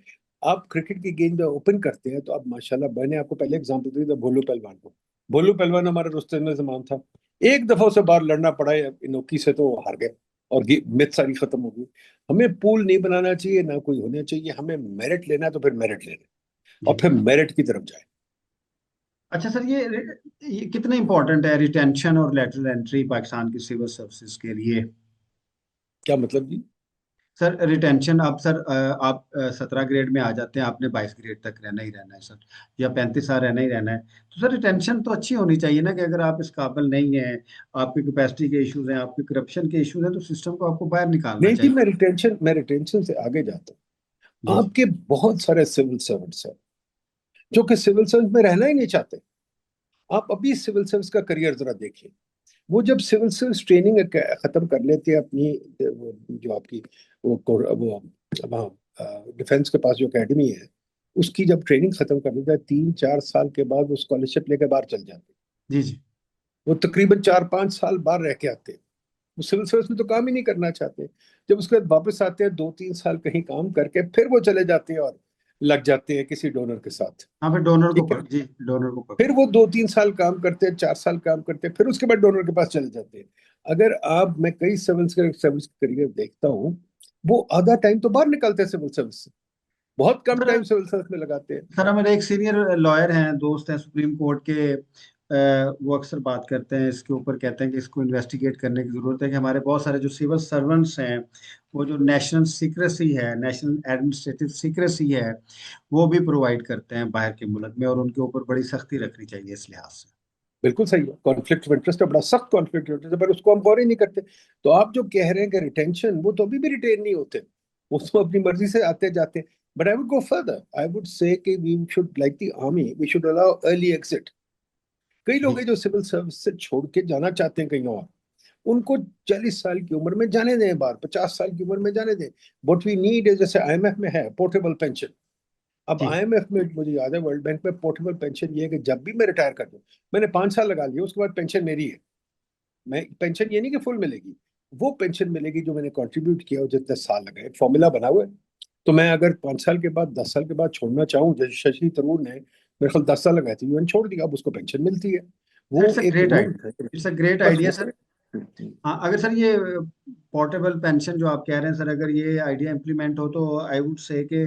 आप क्रिकेट की गेंद ओपन करते हैं तो आप माशाल्लाह, मैंने आपको पहले एग्जांपल दी था भोलू पहलवान को। भोलू पहलवान हमारा रुस्तम में जमान था, एक दफा उसे बाहर लड़ना पड़ा है इनोकी से तो वो हार गए और मैच सारी खत्म हो गई। हमें पूल नहीं बनाना चाहिए, ना कोई होना चाहिए, हमें मेरिट लेना है तो फिर मेरिट लेना है और जी। फिर मेरिट की तरफ जाए। अच्छा सर, ये कितना इंपॉर्टेंट है रिटेंशन और लेटरल एंट्री पाकिस्तान की सिविल सर्विसेज के लिए? क्या मतलब जी? सर रिटेंशन, आप सर आप 17 ग्रेड में आ जाते हैं, आपने 22 ग्रेड तक रहना ही रहना है सर, या 35 साल रहना ही रहना है। तो सर रिटेंशन तो अच्छी होनी चाहिए ना, कि अगर आप इस काबिल नहीं है, आपकी कैपेसिटी के इश्यूज हैं, आपके करप्शन के इश्यूज हैं, तो सिस्टम को आपको बाहर निकालना नहीं जी, चाहिए। मैं रिटेंशन से आगे जाता जी हूँ। जी। आपके बहुत सारे सिविल सर्वेंट्स हैं जो कि सिविल सर्विस में रहना ही नहीं चाहते। आप अभी सिविल सर्विस का करियर जरा देखिए। वो जब सिविल सर्विस ट्रेनिंग खत्म कर लेते हैं अपनी, जो आपकी वो वहाँ डिफेंस के पास जो एकेडमी है, उसकी जब ट्रेनिंग खत्म कर लेता है 3-4 साल के बाद वो स्कॉलरशिप लेकर बाहर चल जाते हैं। जी जी। वो तकरीबन 4-5 साल बाहर रह के आते हैं। वो सिविल सर्विस में तो काम ही नहीं करना चाहते। जब उसके बाद वापस आते हैं 2-3 साल कहीं काम करके फिर वो चले जाते हैं और लग जाते हैं किसी डोनर के साथ। हाँ फिर डोनर को ठीक है। जी, डोनर को फिर पकड़। वो 2-3 साल काम करते हैं, 4 साल काम करते हैं, फिर उसके बाद डोनर के पास चले जाते हैं। अगर आप, मैं कई सिविल सर्विस करियर देखता हूँ, वो आधा टाइम तो बाहर निकलते हैं सिविल सर्विस से, बहुत कम सर टाइम सिविल सर्विस में लगाते हैं। सर हमारे एक सीनियर लॉयर हैं, दोस्त हैं सुप्रीम कोर्ट के, वो अक्सर बात करते हैं इसके ऊपर, कहते हैं कि इसको इन्वेस्टिगेट करने की जरूरत है, कि हमारे बहुत सारे जो सिविल सर्वेंट्स हैं, वो जो नेशनल सीक्रेसी है, नेशनल एडमिनिस्ट्रेटिव सीक्रेसी है, वो भी प्रोवाइड करते हैं बाहर के मुल्क में, और उनके ऊपर बड़ी सख्ती रखनी चाहिए इस लिहाज से। बिल्कुल सही है, कॉन्फ्लिक्ट ऑफ इंटरेस्ट है, बड़ा सख्त कॉन्फ्लिक्ट ऑफ इंटरेस्ट है, पर उसको हम गौर ही नहीं करते। तो आप जो कह रहे हैं कि रिटेंशन, वो तो अभी भी रिटेन नहीं होते, वो तो अपनी मर्जी से आते जाते हैं। But I would go further, I would say कि we should like the army, we should allow early exit. कई लोग जी हैं जो सिविल सर्विस से छोड़ के जाना चाहते हैं कहीं और, उनको 40 साल की उम्र में जाने दें, बाहर 50 साल की उम्र में जाने दें। व्हाट वी नीड है, जैसे आईएमएफ में है पोर्टेबल पेंशन। अब जी। आईएमएफ में मुझे याद है, वर्ल्ड बैंक में पोर्टेबल पेंशन ये है कि जब भी मैं रिटायर कर दूं, मैंने 5 साल लगा लिए, उसके बाद पेंशन मेरी है। मैं पेंशन ये नहीं कि फुल मिलेगी, वो पेंशन मिलेगी जो मैंने कंट्रीब्यूट किया और जितने साल लगे, एक फॉर्मूला बना हुआ है। तो मैं अगर 5 साल के बाद, 10 साल के बाद छोड़ना चाहूँ, जैसे शशि थरूर ने मेरे ख्याल 10 साल लगाए थे, यूएन छोड़ दिया, अब उसको पेंशन मिलती है। वो इट्स अ एक ग्रेट रूल आइडिया, है। इट्स अ ग्रेट बस आइडिया वो सर। हाँ, अगर सर ये पोर्टेबल पेंशन जो आप कह रहे हैं सर, अगर ये आइडिया इम्प्लीमेंट हो तो आई वुड से कि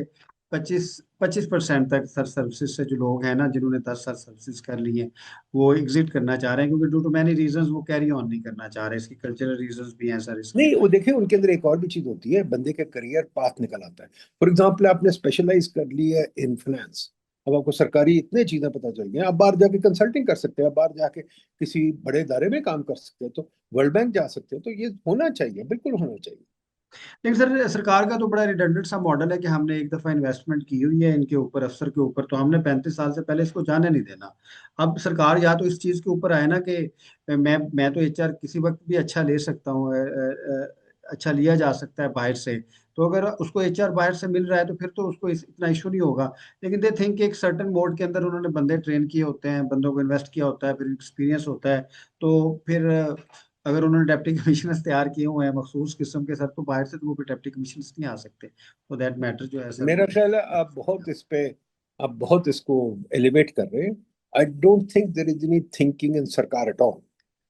25% तक सर सर्विसेज से जो लोग हैं ना, जिन्होंने 10 साल सर्विसेज कर ली हैं, वो एग्जिट करना चाह रहे हैं, क्योंकि ड्यू टू मैनी रीजंस वो कैरी ऑन नहीं करना चाह रहे। इसकी कल्चरल रीजंस भी हैं सर इसके। नहीं, वो देखिए उनके अंदर एक और भी चीज होती है, बंदे का करियर पाथ निकल आता है। फॉर एग्जाम्पल, आपने स्पेशलाइज कर ली है इन फाइनेंस, अब आपको सरकारी इतने चीजें पता चल गई हैं, आप बाहर जाके कंसल्टिंग कर सकते हैं, आप बाहर जाके किसी बड़े इदारे में काम कर सकते हैं, तो वर्ल्ड बैंक जा सकते हैं। तो ये होना चाहिए, बिल्कुल होना चाहिए। लेकिन सर सरकार का तो बड़ा रिडंडेंट सा मॉडल है कि हमने एक दफा इन्वेस्टमेंट की हुई है इनके ऊपर, अफसर के ऊपर, तो हमने 35 साल से पहले इसको जाने नहीं देना। अब सरकार या तो इस चीज के ऊपर आए ना कि मैं तो एचआर किसी वक्त भी अच्छा ले सकता हूँ, अच्छा लिया जा सकता है बाहर से। तो अगर उसको एचआर बाहर से मिल रहा है तो फिर तो उसको इतना इशू नहीं होगा। लेकिन दे थिंक एक सर्टन मोड के अंदर उन्होंने बंदे ट्रेन किए होते हैं, बंदों को इन्वेस्ट किया होता है, फिर एक्सपीरियंस होता है। तो फिर अगर उन्होंने डेप्टी कमिश्नर्स तैयार किए हुए हैं मखसूस किस्म के सर, तो बाहर से तो वो फिर डेप्टी कमिश्नर्स नहीं आ सकते। तो दैट मैटर जो है सर मेरा वो। ख्याल है आप बहुत इस पे, आप बहुत इसको एलिवेट कर रहे हैं। I don't think there is any thinking in सरकार एट ऑल।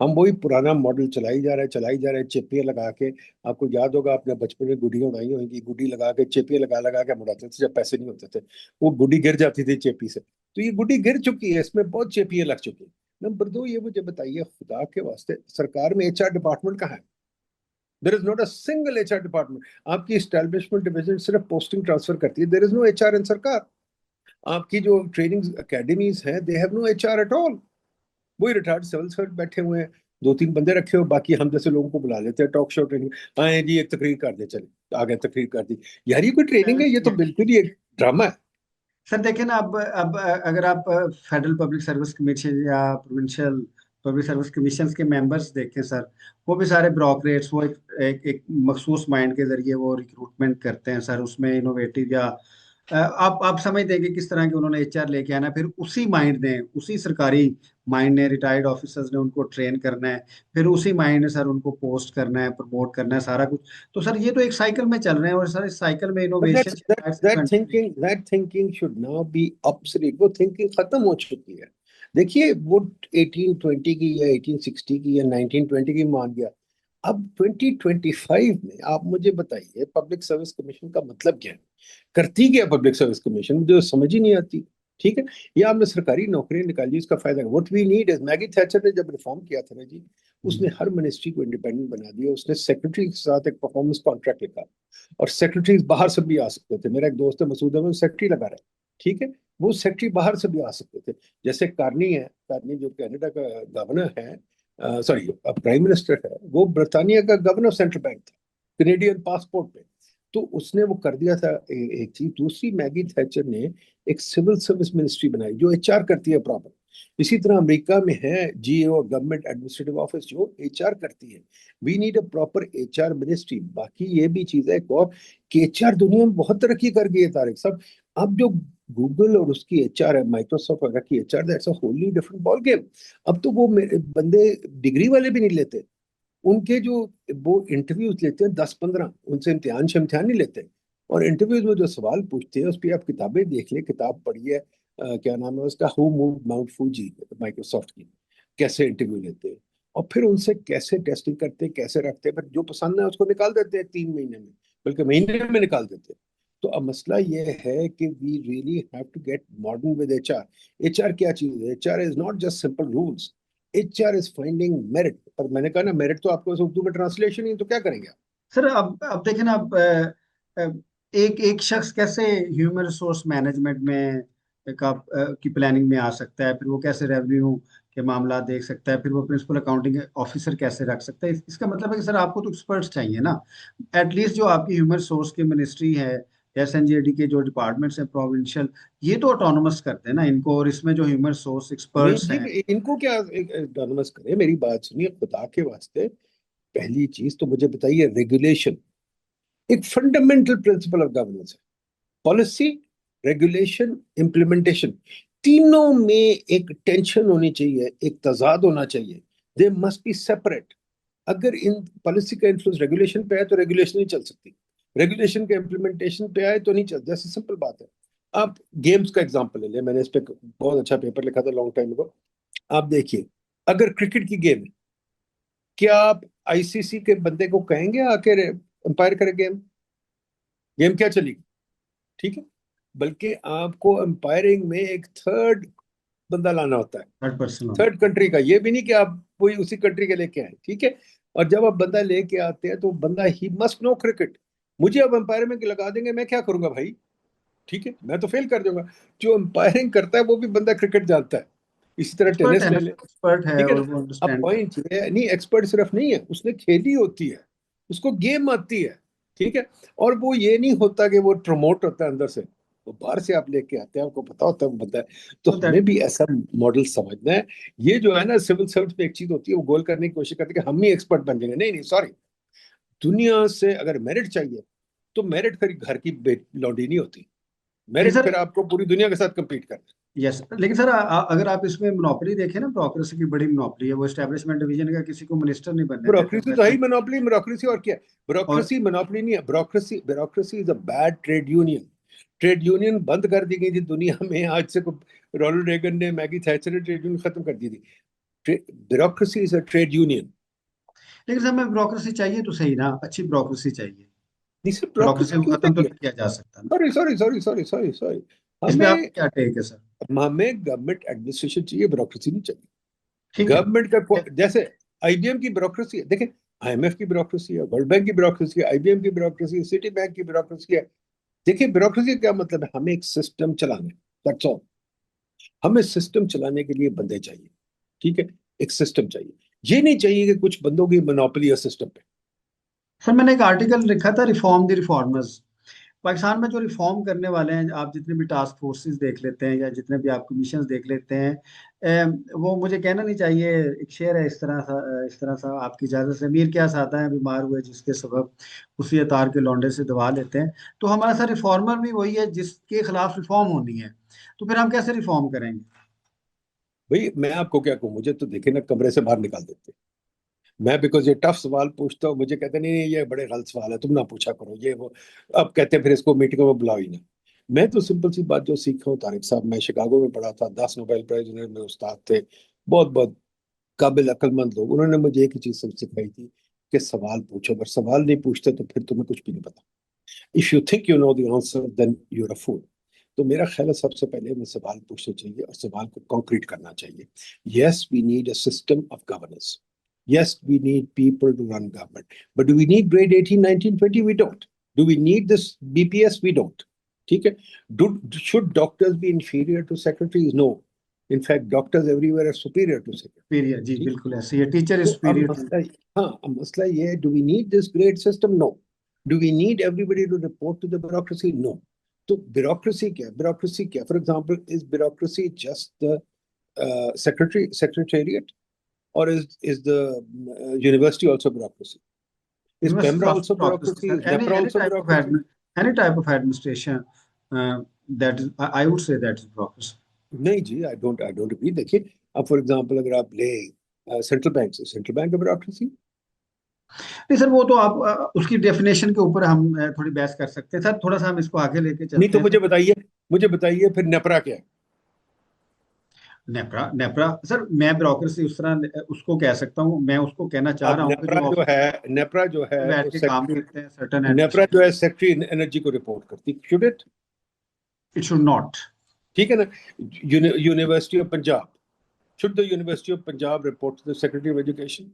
हम वही पुराना मॉडल चलाई जा रहे हैं, चलाई जा रहे हैं, चेपियां लगा के। आपको याद होगा, आपने बचपन में गुड्डियां उड़ाई होंगी, गुड्डी लगा के चेपियां लगा लगा के उड़ाते थे जब पैसे नहीं होते थे। वो गुड्डी गिर जाती थी चेपी से, तो ये गुड्डी गिर चुकी है, इसमें बहुत चेपियां लग चुकी है। नंबर दो, ये मुझे बताइए खुदा के वास्ते, सरकार में एचआर डिपार्टमेंट कहाँ है? There is not a single HR department. आपकी एस्टेब्लिशमेंट डिवीजन सिर्फ पोस्टिंग ट्रांसफर करती है, there is no HR in सरकार। आपकी जो ट्रेनिंग अकेडमीज हैं, they have no HR at all. वही रिटायर्ड सिविल सर्वेंट बैठे हुए हैं, दो तीन बंदे रखे हो, बाकी हम जैसे लोगों को बुला लेते हैं टॉक शो ट्रेनिंग। आए जी, एक तकरीर कर दे, चले आ गए, तकरीर कर दी। यार ये कोई ट्रेनिंग है? ये तो बिल्कुल ही एक ड्रामा है। सर देखिए ना, अब अगर आप फेडरल पब्लिक सर्विस कमीशन या प्रोविंशियल पब्लिक सर्विस कमीशन के मेंबर्स देखें सर, वो भी सारे ब्रोकरेट्स, वो एक मखसूस माइंड के जरिए वो रिक्रूटमेंट करते हैं सर। उसमें इनोवेटिव या आप समझ देंगे किस तरह के उन्होंने एचआर लेके आना है। फिर उसी माइंड ने, उसी सरकारी माइंड ने, रिटायर्ड ऑफिसर्स ने उनको ट्रेन करना है। फिर उसी माइंड ने सर उनको पोस्ट करना है, प्रमोट करना है, सारा कुछ। तो सर ये तो एक साइकिल में चल रहे हैं, और सर इस साइकिल में But इनोवेशन that's that शायद से that continue. thinking that thinking should now be obsolete. वो थिंकिंग खत्म हो चुकी है। देखिए वो 1820 की या 1860 की या 1920 की मान गया। अब 2025 में आप मुझे बताइए, पब्लिक सर्विस कमीशन का मतलब क्या है? करती क्या पब्लिक सर्विस कमीशन, मुझे तो समझ ही नहीं आती। ठीक है, ये आपने सरकारी नौकरियां निकाली, इसका फायदा what we need is, Maggie Thatcher ने जब रिफॉर्म किया था ना जी, उसने हर मिनिस्ट्री को इंडिपेंडेंट बना दिया, उसने सेक्रेटरी के साथ एक परफॉर्मेंस कॉन्ट्रैक्ट लिखा, और सेक्रेटरीज बाहर से भी आ सकते थे। मेरा एक दोस्त है मसूद अहमद, सेक्रेटरी लगा रहा है, ठीक है, वो सेक्रेटरी बाहर से भी आ सकते थे। जैसे कार्नी है, कार्नी जो कनाडा का गवर्नर है, सॉरी प्राइम मिनिस्टर है, वो ब्रिटानिया का गवर्नर सेंट्रल बैंक था, कनेडियन पासपोर्ट पे। तो उसने वो कर दिया था एक चीज। दूसरी, मैगी थैचर ने एक सिविल सर्विस मिनिस्ट्री बनाई जो एचआर करती है प्रॉपर। इसी तरह अमेरिका में है जीओ, गवर्नमेंट एडमिनिस्ट्रेटिव ऑफिस, जो एचआर करती है। We need a proper HR ministry. बाकी ये भी चीज है एक और, कि एचआर दुनिया में बहुत तरक्की कर गई है तारिक साहब। अब जो गूगल और उसकी एचआर है, माइक्रोसॉफ्ट वगैरह की HR, that's a Holi different ball game. अब तो वो बंदे डिग्री वाले भी नहीं लेते। उनके जो वो इंटरव्यूज लेते हैं 10-15, उनसे इम्तिहान से इम्तिहान नहीं लेते। और इंटरव्यूज में जो सवाल पूछते हैं उस पर आप किताबें देख लें, किताब पढ़िए, क्या नाम है उसका, who move mount Fuji, Microsoft की, कैसे इंटरव्यू लेते हैं, और फिर उनसे कैसे टेस्टिंग करते हैं, कैसे रखते हैं, फिर जो पसंद है उसको निकाल देते हैं 3 महीने में, बल्कि महीने में निकाल देते हैं। तो अब मसला ये है कि we really have to get modern with HR. HR क्या चीज है? HR is not just simple rules, HR is finding merit. पर मैंने कहा ना, मेरिट तो आपको उर्दू में ट्रांसलेशन ही, तो क्या करेंगे आप? सर अब देखें ना, अब एक एक शख्स कैसे ह्यूमन रिसोर्स मैनेजमेंट में की प्लानिंग में आ सकता है, फिर वो कैसे रेवेन्यू के मामला देख सकता है, फिर वो प्रिंसिपल अकाउंटिंग ऑफिसर कैसे रख सकता है। इसका मतलब है कि सर आपको तो एक्सपर्ट्स चाहिए ना। एटलीस्ट जो आपकी ह्यूमन रिसोर्स की मिनिस्ट्री है, एसएनजेडी के जो डिपार्टमेंट्स हैं प्रोविंशियल, ये तो ऑटोनोमस करते हैं ना इनको, और इसमें जो ह्यूमन रिसोर्स नहीं एक्सपर्ट्स जी, हैं। इनको क्या ऑटोनमस करें? मेरी बात सुनिए खुदा के वास्ते। पहली चीज तो मुझे बताइए, रेगुलेशन एक फंडामेंटल प्रिंसिपल ऑफ गवर्नेंस है। पॉलिसी, रेगुलेशन, इम्प्लीमेंटेशन, तीनों में एक टेंशन होनी चाहिए, एक तजाद होना चाहिए। They must be separate. अगर इन पॉलिसी का इन्फ्लुएंस रेगुलेशन पे है तो रेगुलेशन नहीं चल सकती, रेगुलेशन के इम्प्लीमेंटेशन पे आए तो नहीं चल। जैसे सिंपल बात है, आप गेम्स का एग्जांपल ले लें, मैंने इस पे बहुत अच्छा पेपर लिखा था लॉन्ग टाइम अगो। आप देखिए, अगर क्रिकेट की गेम है, क्या आप आईसीसी के बंदे को कहेंगे आके अंपायर करे गेम? गेम क्या चलेगी? ठीक है, बल्कि आपको अंपायरिंग में एक थर्ड बंदा लाना होता है, 100% होना। थर्ड कंट्री का। ये भी नहीं कि आप कोई उसी कंट्री के लेके आए, ठीक है। और जब आप बंदा लेके आते हैं तो बंदा ही मस्ट नो क्रिकेट। मुझे अब अंपायर में लगा देंगे, मैं क्या करूंगा भाई? ठीक है, मैं तो फेल कर जाऊंगा। जो अंपायरिंग करता है वो भी बंदा क्रिकेट जानता है। इसी तरह एक्सपर्ट टेनिस है ले ना, ले, एक्सपर्ट है ठीक है और ना। वो अब अंडरस्टैंड पॉइंट ये है, नहीं एक्सपर्ट सिर्फ नहीं है, उसने खेली होती है, उसको गेम आती है, ठीक है। और वो ये नहीं होता कि वो प्रमोट होता है अंदर से, वो बाहर से आप लेके आते हैं, आपको पता होता है वो बंदा है। तो तो हमें दैट। भी ऐसा मॉडल समझना है। ये जो है ना, सिविल सर्विस में एक चीज होती है, वो गोल करने की कोशिश करते हैं कि हम ही एक्सपर्ट बन जाएंगे। नहीं नहीं, सॉरी। दुनिया से अगर मेरिट चाहिए तो मेरिट फिर घर की लौंडी नहीं होती। लेकिन मेरिट सर, फिर आपको पूरी दुनिया के साथ compete करना है। यस, लेकिन सर अगर आप इसमें मोनोपोली देखें ना, ब्रोक्रेसी की बड़ी मोनोपोली है, वो एस्टेब्लिशमेंट डिवीजन का किसी को मिनिस्टर नहीं बनने देते ब्यूरोक्रेसी तो है वैसे। ही मोनोपोली, ब्यूरोक्रेसी और क्या है? और ब्यूरोक्रेसी मोनोपोली नहीं है, bureaucracy bureaucracy is a bad trade union. Trade union बंद कर दी गई थी दुनिया में आज से। रोनाल्ड रेगन ने, मैगी थैचर ने ट्रेड यूनियन खत्म कर दी थी। Bureaucracy is a trade union. लेकिन सर, हमें ब्रोक्रेसी चाहिए तो सही ना, अच्छी ब्रोक्रेसी चाहिए। निश्चित ब्रोक्रेसी ब्यूरोक्रेसी को क्यों खत्म तो चाहिए? नहीं किया जा सकता ना। Sorry sorry sorry sorry sorry sorry. इस पे हमें आपका क्या टेक है सर? हमें गवर्नमेंट एडमिनिस्ट्रेशन चाहिए, ब्यूरोक्रेसी नहीं चाहिए। ठीक है। गवर्नमेंट का जैसे आईबीएम की ब्यूरोक्रेसी है, देखें। आईएमएफ की ब्यूरोक्रेसी है, वर्ल्ड बैंक की ब्यूरोक्रेसी है, आईबीएम की ब्यूरोक्रेसी है, सिटी बैंक की ब्यूरोक्रेसी है। देखिए ब्यूरोक्रेसी का क्या मतलब है? हमें एक सिस्टम चलाना है, दैट्स ऑल। हमें सिस्टम चलाने के लिए बंदे चाहिए, ठीक है। एक सिस्टम चाहिए। ये नहीं चाहिए कि कुछ बंदों की मोनोपोली है सिस्टम पे। सर, मैंने एक आर्टिकल लिखा था, रिफॉर्म द रिफॉर्मर्स। पाकिस्तान में जो रिफॉर्म करने वाले हैं, आप जितने भी टास्क फोर्सेस देख लेते हैं या जितने भी आप कमीशन देख लेते हैं, वो मुझे कहना नहीं चाहिए, एक शेर है इस तरह सा, आपकी इजाज़त से, मीर क्या आता है बीमार हुए जिसके सबब उसी अतार के लौंडे से दवा लेते हैं। तो हमारा सर रिफॉर्मर भी वही है जिसके खिलाफ रिफॉर्म होनी है। तो फिर हम कैसे रिफॉर्म करेंगे? भाई मैं आपको क्या कहूँ, मुझे तो देखे ना कमरे से बाहर निकाल देते। मैं बिकॉज ये टफ सवाल पूछता हूँ, मुझे कहते नहीं नहीं ये बड़े गलत सवाल है, तुम ना पूछा करो ये वो। अब कहते हैं फिर इसको मीटिंगों में बुलाओ ही ना। मैं तो सिंपल सी बात जो सीखा हूँ तारिक साहब, मैं शिकागो में पढ़ा था, 10 नोबेल प्राइज विनर मेरे उस्ताद थे, बहुत बहुत काबिल अक्लमंद लोग। उन्होंने मुझे एक ही चीज सिखाई थी कि सवाल पूछो, अगर सवाल नहीं पूछते तो फिर तुम्हें कुछ भी नहीं पता। If you think you know the answer then you are a fool. तो मेरा ख्याल है सबसे पहले हमें सवाल पूछने चाहिए और सवाल को कॉन्क्रीट करना चाहिए। Yes we need a system of governance, yes we need people to run government, but do we need grade 18 19 20? We don't. Do we need this bps? We don't. ठीक है। do should doctors be inferior to secretaries? No. In fact doctors everywhere are superior to secretaries. Superior, जी ठीक है। बिल्कुल ऐसे ही है, टीचर इज तो अब सुपीरियर टू। मसला, हाँ अब मसला ये है, do we need this grade system? No. Do we need everybody to report to the bureaucracy? No. तो ब्यूरोक्रेसी क्या, ब्यूरोक्रेसी क्या? For example, is bureaucracy just the secretariat, or is the university also bureaucracy? Is university PEMRA of also bureaucracy bureaucracy? सर, Is any NEPRA any also type of bureaucracy? Any type of administration, that is, I would say that is bureaucracy. नहीं जी, आई डोंट एग्री। देखिए, अब फॉर एग्जांपल अगर आप ले सेंट्रल बैंक से, सेंट्रल बैंक का ब्यूरोक्रेसी। नहीं सर, वो तो आप उसकी डेफिनेशन के ऊपर हम थोड़ी बहस कर सकते हैं सर, थोड़ा सा हम इसको आगे लेके नहीं चलते तो हैं सर। मुझे बताइए फिर नेपरा क्या है? नेपरा, नेपरा सर, मैं ब्रोक्रेसी उस तरह उसको कह सकता हूँ, मैं उसको कहना चाह अब रहा हूँ कि जो ऑफिस नेपरा जो है में वो बैठ के काम सेक्रेटरी, करते हैं सर्टन नेपरा जो एडमिनिस्ट्रेटिव। है सेक्रेटरी एनर्जी को रिपोर्ट करती, should it? It should not. ठीक है ना। University of Punjab, should the university of Punjab report to the secretary of education?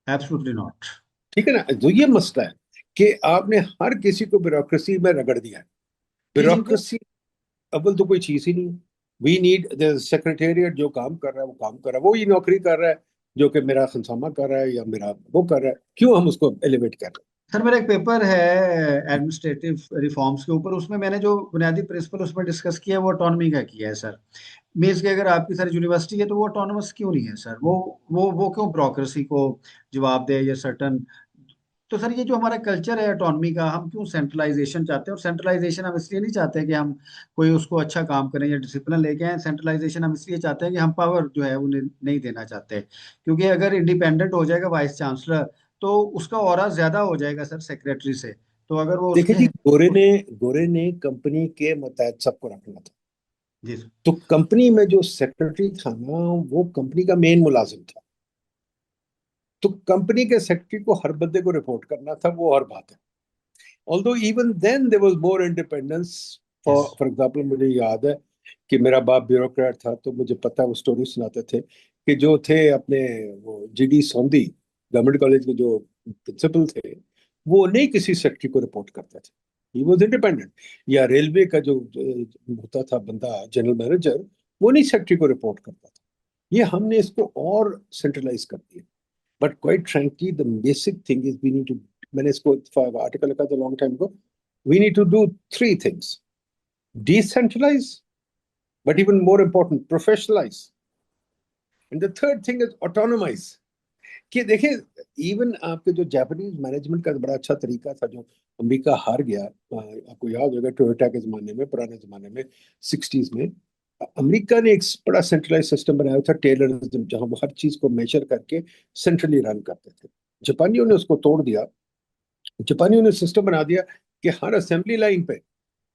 Absolutely not. ठीक है ना। तो ये मसला है कि आपने हर किसी को ब्यूरोक्रेसी में रगड़ दिया है। किसी को। ब्यूरोक्रेसी अव्वल तो कोई चीज ही नहीं है। वी नीड द सेक्रेटेरिएट, जो काम कर रहा है वो काम कर रहा है, वो ही नौकरी कर रहा है जो कि मेरा खनसामा कर रहा है या मेरा वो कर रहा है, क्यों हम उसको एलिवेट कर रहे सर, मेरा एक पेपर है एडमिनिस्ट्रेटिव रिफॉर्म्स के ऊपर, उसमें मैंने जो बुनियादी प्रिंसिपल उसमें डिस्कस किया है वो ऑटोनॉमी का किया है सर। मीन्स कि अगर आपकी सर यूनिवर्सिटी है तो वो ऑटोनोमस क्यों नहीं है सर? वो क्यों ब्रोक्रेसी को जवाब दे या सर्टन? तो सर, ये जो हमारा कल्चर है ऑटोनॉमी का, हम क्यों सेंट्रलाइजेशन चाहते हैं? और सेंट्रलाइजेशन हम इसलिए नहीं चाहते कि हम कोई उसको अच्छा काम करें या डिसिप्लिन लेके आए। सेंट्रलाइजेशन हम इसलिए चाहते हैं कि हम पावर जो है वो नहीं देना चाहते। क्योंकि अगर इंडिपेंडेंट हो जाएगा वाइस चांसलर, तो उसका ऑरा ज्यादा हो जाएगा सर सेक्रेटरी से। तो अगर वो देखिए उसके जी, गोरे ने कंपनी के मतहत सबको रखना था। जी सर। तो कंपनी में जो सेक्रेटरी था ना, वो कंपनी का मेन मुलाजिम था। तो कंपनी के सेक्रेटरी को हर बंदे को रिपोर्ट करना था, वो और बात है। Although even then there was more independence. Yes. For example मुझे याद है कि मेरा बाप ब्यूरोक्रेट था, तो मुझे पता है, वो स्टोरी सुनाते थे कि जो थे अपने वो जीडी सोंदी गवर्नमेंट कॉलेज के जो प्रिंसिपल थे, वो नहीं किसी सेक्रेटरी को रिपोर्ट करते थे, ही वाज इंडिपेंडेंट। या रेलवे का जो होता था बंदा जनरल मैनेजर, वो नहीं सेक्रेटरी को रिपोर्ट करता था। ये हमने इसको और सेंट्रलाइज कर दिया। But quite frankly the basic thing is we need to, मैंने इसको आर्टिकल लिखा था लॉन्ग टाइम को, we need to do three things: decentralize, but even more important, professionalize. And the third thing is autonomize. कि देखिए, इवन आपके जो जापानीज मैनेजमेंट का बड़ा अच्छा तरीका था, जो अमेरिका हार गया, आपको याद होगा टोयोटा के जमाने में, पुराने जमाने में 60s में, अमेरिका ने एक बड़ा सेंट्रलाइज सिस्टम बनाया था, टेलरिज्म, जहां वो हर चीज को मेजर करके सेंट्रली रन करते थे। जापानियों ने उसको तोड़ दिया। जापानियों ने सिस्टम बना दिया कि हर असेंबली लाइन पे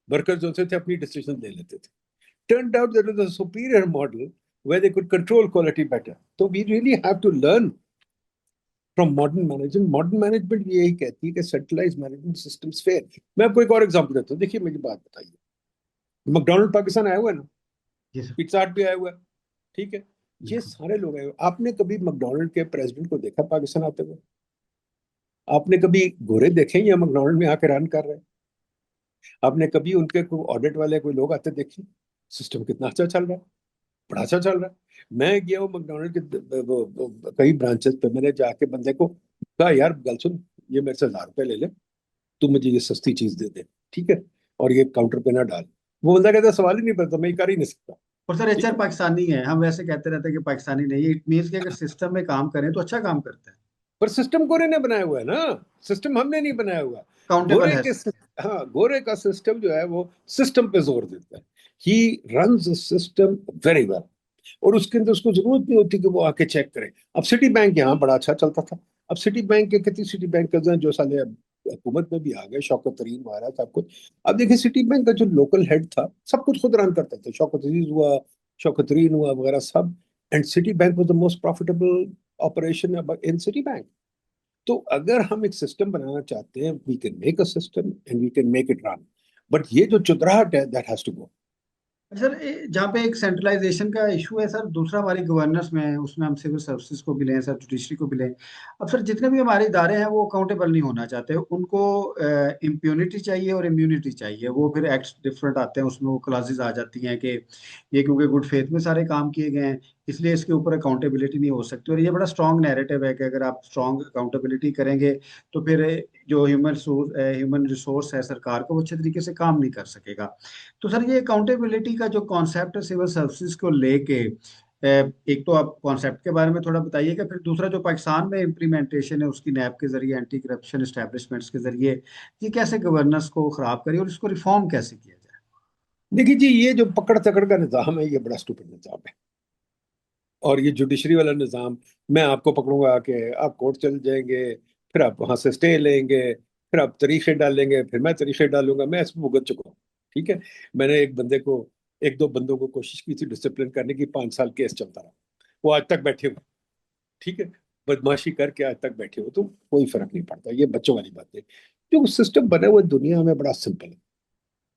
वर्कर्स जो थे अपनी डिसीजन ले लेते थे। Turned out that it was a superior model where they could control quality better. So we really have to learn from modern management. Modern management भी यही कहती है कि centralized management systems fail. मैं आपको एक और एग्जांपल देता हूँ, देखिए मेरी बात बताइए, मैकडोनल्ड पाकिस्तान आया हुआ है ना, जी सर। पिज्जा हट भी आया हुआ है, ठीक है, ये बिल्कुल। सारे लोग आए हुए। आपने कभी मैकडोनल्ड के प्रेसिडेंट को देखा पाकिस्तान आते हुए? आपने कभी गोरे देखे या मैकडोनल्ड में आकर रन कर रहे हैं? आपने कभी उनके कोई ऑडिट वाले कोई लोग आते देखे? सिस्टम कितना अच्छा चल रहा है, बड़ा अच्छा चल रहा है। मैं गया हूँ मैकडोनल्ड के कई ब्रांचेस पे, मैंने जाके बंदे को कहा, यार गल सुन, ये मेरे से 1000 रुपए ले ले, तू मुझे ये सस्ती चीज दे दे, ठीक है, और ये काउंटर पे ना डाल। वो बंदा कहता सवाल ही नहीं पड़ता, मैं ये कर ही नहीं सकता, और सर ठीक एचआर है। पाकिस्तानी है, हम वैसे कहते रहते हैं कि पाकिस्तानी नहीं है, इट मीन्स कि अगर सिस्टम में काम करें तो अच्छा काम करता है। पर सिस्टम गोरे ने बनाया हुआ है ना, सिस्टम हमने नहीं बनाया हुआ। काउंटेबल गोरे है के सर। हाँ, गोरे का सिस्टम जो है वो सिस्टम पे जोर देता है। He runs system very well, और उसके अंदर उसको जरूरत नहीं होती कि वो आके चेक करे। अब सिटी बैंक यहाँ बड़ा अच्छा चलता था। अब सिटी बैंक के कितनी सिटी बैंक के जो साले अब हुकूमत में भी आ गए, शौकत तरीन वगैरह सब कुछ। अब देखिए, सिटी बैंक का जो लोकल हेड था सब कुछ खुद रन करता था, शौकत अजीज हुआ, शौकत तरीन हुआ वगैरह सब। And Citibank was the most profitable operation in Citibank. तो अगर हम एक सिस्टम बनाना चाहते हैं, we can make a system and we can make it run, but ये जो चुतराहट है, that has to go. Sir जहाँ पे एक सेंट्रलाइजेशन का इशू है सर, दूसरा हमारी गवर्नेंस में है, उसमें हम सिविल सर्विसेज को भी लें सर, जुडिशरी को भी लें। अब सर जितने भी हमारे इदारे हैं वो अकाउंटेबल नहीं होना चाहते, उनको इम्प्यूनिटी चाहिए और इम्यूनिटी चाहिए। वो फिर एक्ट्स डिफरेंट आते हैं, उसमें वो क्लासेस आ जाती हैं कि ये क्योंकि गुड फेथ में सारे काम किए गए हैं, इसलिए इसके ऊपर अकाउंटेबिलिटी नहीं हो सकती। और ये बड़ा स्ट्रॉन्ग नैरेटिव है कि अगर आप स्ट्रॉन्ग अकाउंटेबिलिटी करेंगे तो फिर जो ह्यूमन रिसोर्स है सरकार को, वो अच्छे तरीके से काम नहीं कर सकेगा। तो सर ये अकाउंटेबिलिटी का जो कॉन्सेप्ट है सिविल सर्विसेज को लेके, एक तो आप कॉन्सेप्ट के बारे में थोड़ा बताइएगा, फिर दूसरा जो पाकिस्तान में इम्प्लीमेंटेशन है उसकी नैब के जरिए, एंटी करप्शन एस्टेब्लिशमेंट्स के जरिए, ये कैसे गवर्नेंस को खराब करिए और इसको रिफॉर्म कैसे किया जाए। देखिए जी, ये जो पकड़ तकड़ का निजाम है, ये बड़ा स्टूपिड निजाम है। और ये जुडिशरी वाला निजाम, मैं आपको पकड़ूंगा कि आप कोर्ट चल जाएंगे, फिर आप वहां से स्टे लेंगे, फिर आप तरीके डालेंगे, फिर मैं तरीके डालूंगा, मैं इसमें भुगत चुका हूँ, ठीक है। मैंने एक दो बंदों को कोशिश की थी डिसिप्लिन करने की, 5 साल केस चलता रहा, वो आज तक बैठे हुए, ठीक है, बदमाशी करके आज तक बैठे हो, तो कोई फर्क नहीं पड़ता, ये बच्चों वाली बात है। जो सिस्टम बना हुआ है दुनिया में बड़ा सिंपल है।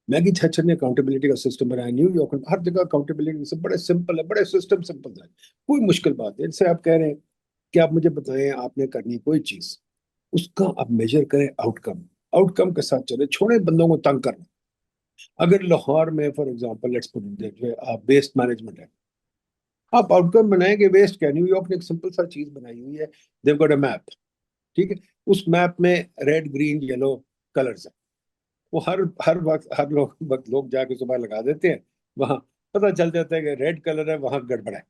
मैगी थैचर ने अकाउंटेबिलिटी का सिस्टम बनाया, न्यूयॉर्क में हर जगह अकाउंटेबिलिटी से बड़े सिंपल है, बड़े सिस्टम सिंपल है, कोई मुश्किल बात है। इनसे आप कह रहे हैं कि आप मुझे बताएं, आपने करनी है कोई चीज, उसका आप मेजर करें आउटकम, आउटकम के साथ चले, छोड़े बंदों को तंग करना। अगर लाहौर में फॉर एग्जांपल लेट्स पुट देखिए, आप वेस्ट मैनेजमेंट है, आप आउटकम बनाएंगे वेस्ट का। न्यूयॉर्क ने एक सिंपल सा चीज बनाई हुई है, देव गॉट अ मैप, ठीक है, उस मैप में रेड ग्रीन येलो कलर्स है। वो हर वक्त हर लोग जाके सुबह लगा देते हैं वहां, पता चल जाता है कि रेड कलर है, वहां गड़बड़ है,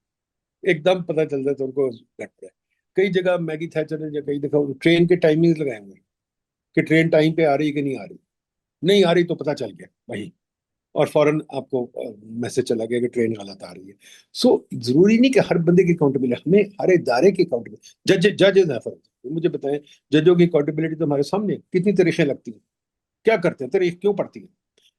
एकदम पता चल जाता है उनको गड़बड़ है। कई जगह मैगी थैचर ने कई दफा ट्रेन के टाइमिंग लगाए हुए हैं कि ट्रेन टाइम पे आ रही है कि नहीं आ रही, नहीं आ रही तो पता चल गया वही, और फौरन आपको मैसेज चला गया कि ट्रेन गलत आ रही है। सो जरूरी नहीं कि हर बंदे की अकाउंटेबिलिटी, हमें हर इदारे की अकाउंटेबिलिटी, जजेज है फर्क, मुझे बताएं, जजों की अकाउंटेबिलिटी तो हमारे सामने है। कितनी तारीखें लगती हैं, क्या करते हैं, तारीख क्यों पड़ती है,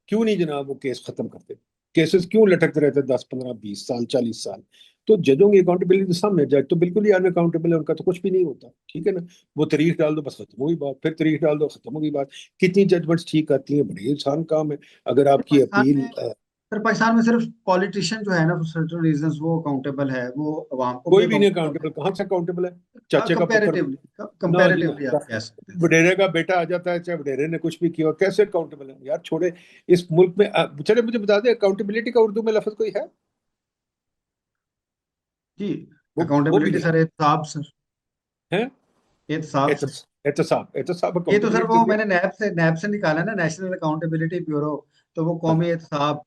क्यों नहीं जनाब वो केस खत्म करते, केसेस क्यों लटकते रहते 10 15 20 साल 40 साल। तो जजों की अकाउंटेबिलिटी तो सामने, जज तो बिल्कुल ही अनअकाउंटेबल है, उनका तो कुछ भी नहीं होता, ठीक है ना। वो तारीख डाल दो बस खत्म हुई बात, फिर तारीख डाल दो खत्म होगी बात। कितनी जजमेंट्स ठीक आती हैं, बड़ी आसान काम है। अगर सर आपकी पाकिस्तान अपील में सर पाकिस्तान में सिर्फ पॉलिटिशियन जो है ना, सर्टेन रीजंस वो अकाउंटेबल है, वो अवाम को भी कोई भी नहीं अकाउंटेबल अकाउंटेबल, कहाँ से अकाउंटेबल है? चाचे का पुत्र, कंपैरेटिवली, ना जी कंपैरेटिवली ना, आप कह सकते हैं। वडेरे का बेटा आ जाता है, चाहे वडेरे ने कुछ भी किया, कैसे अकाउंटेबल है यार, छोड़े। इस मुल्क में चले मुझे बता दे, अकाउंटेबिलिटी का उर्दू में लफ्ज कोई है? जी, वो भी अकाउंटेबिलिटी नहीं सर एहतसाब सर, है। एहतसाब सर। एहतसाब, एहतसाब ये तो सर अकाउंटेबिलिटी वो तो क्या? मैंने नैब से निकाला ना, नेशनल अकाउंटेबिलिटी ब्यूरो, तो वो हाँ कौमी एहतसाब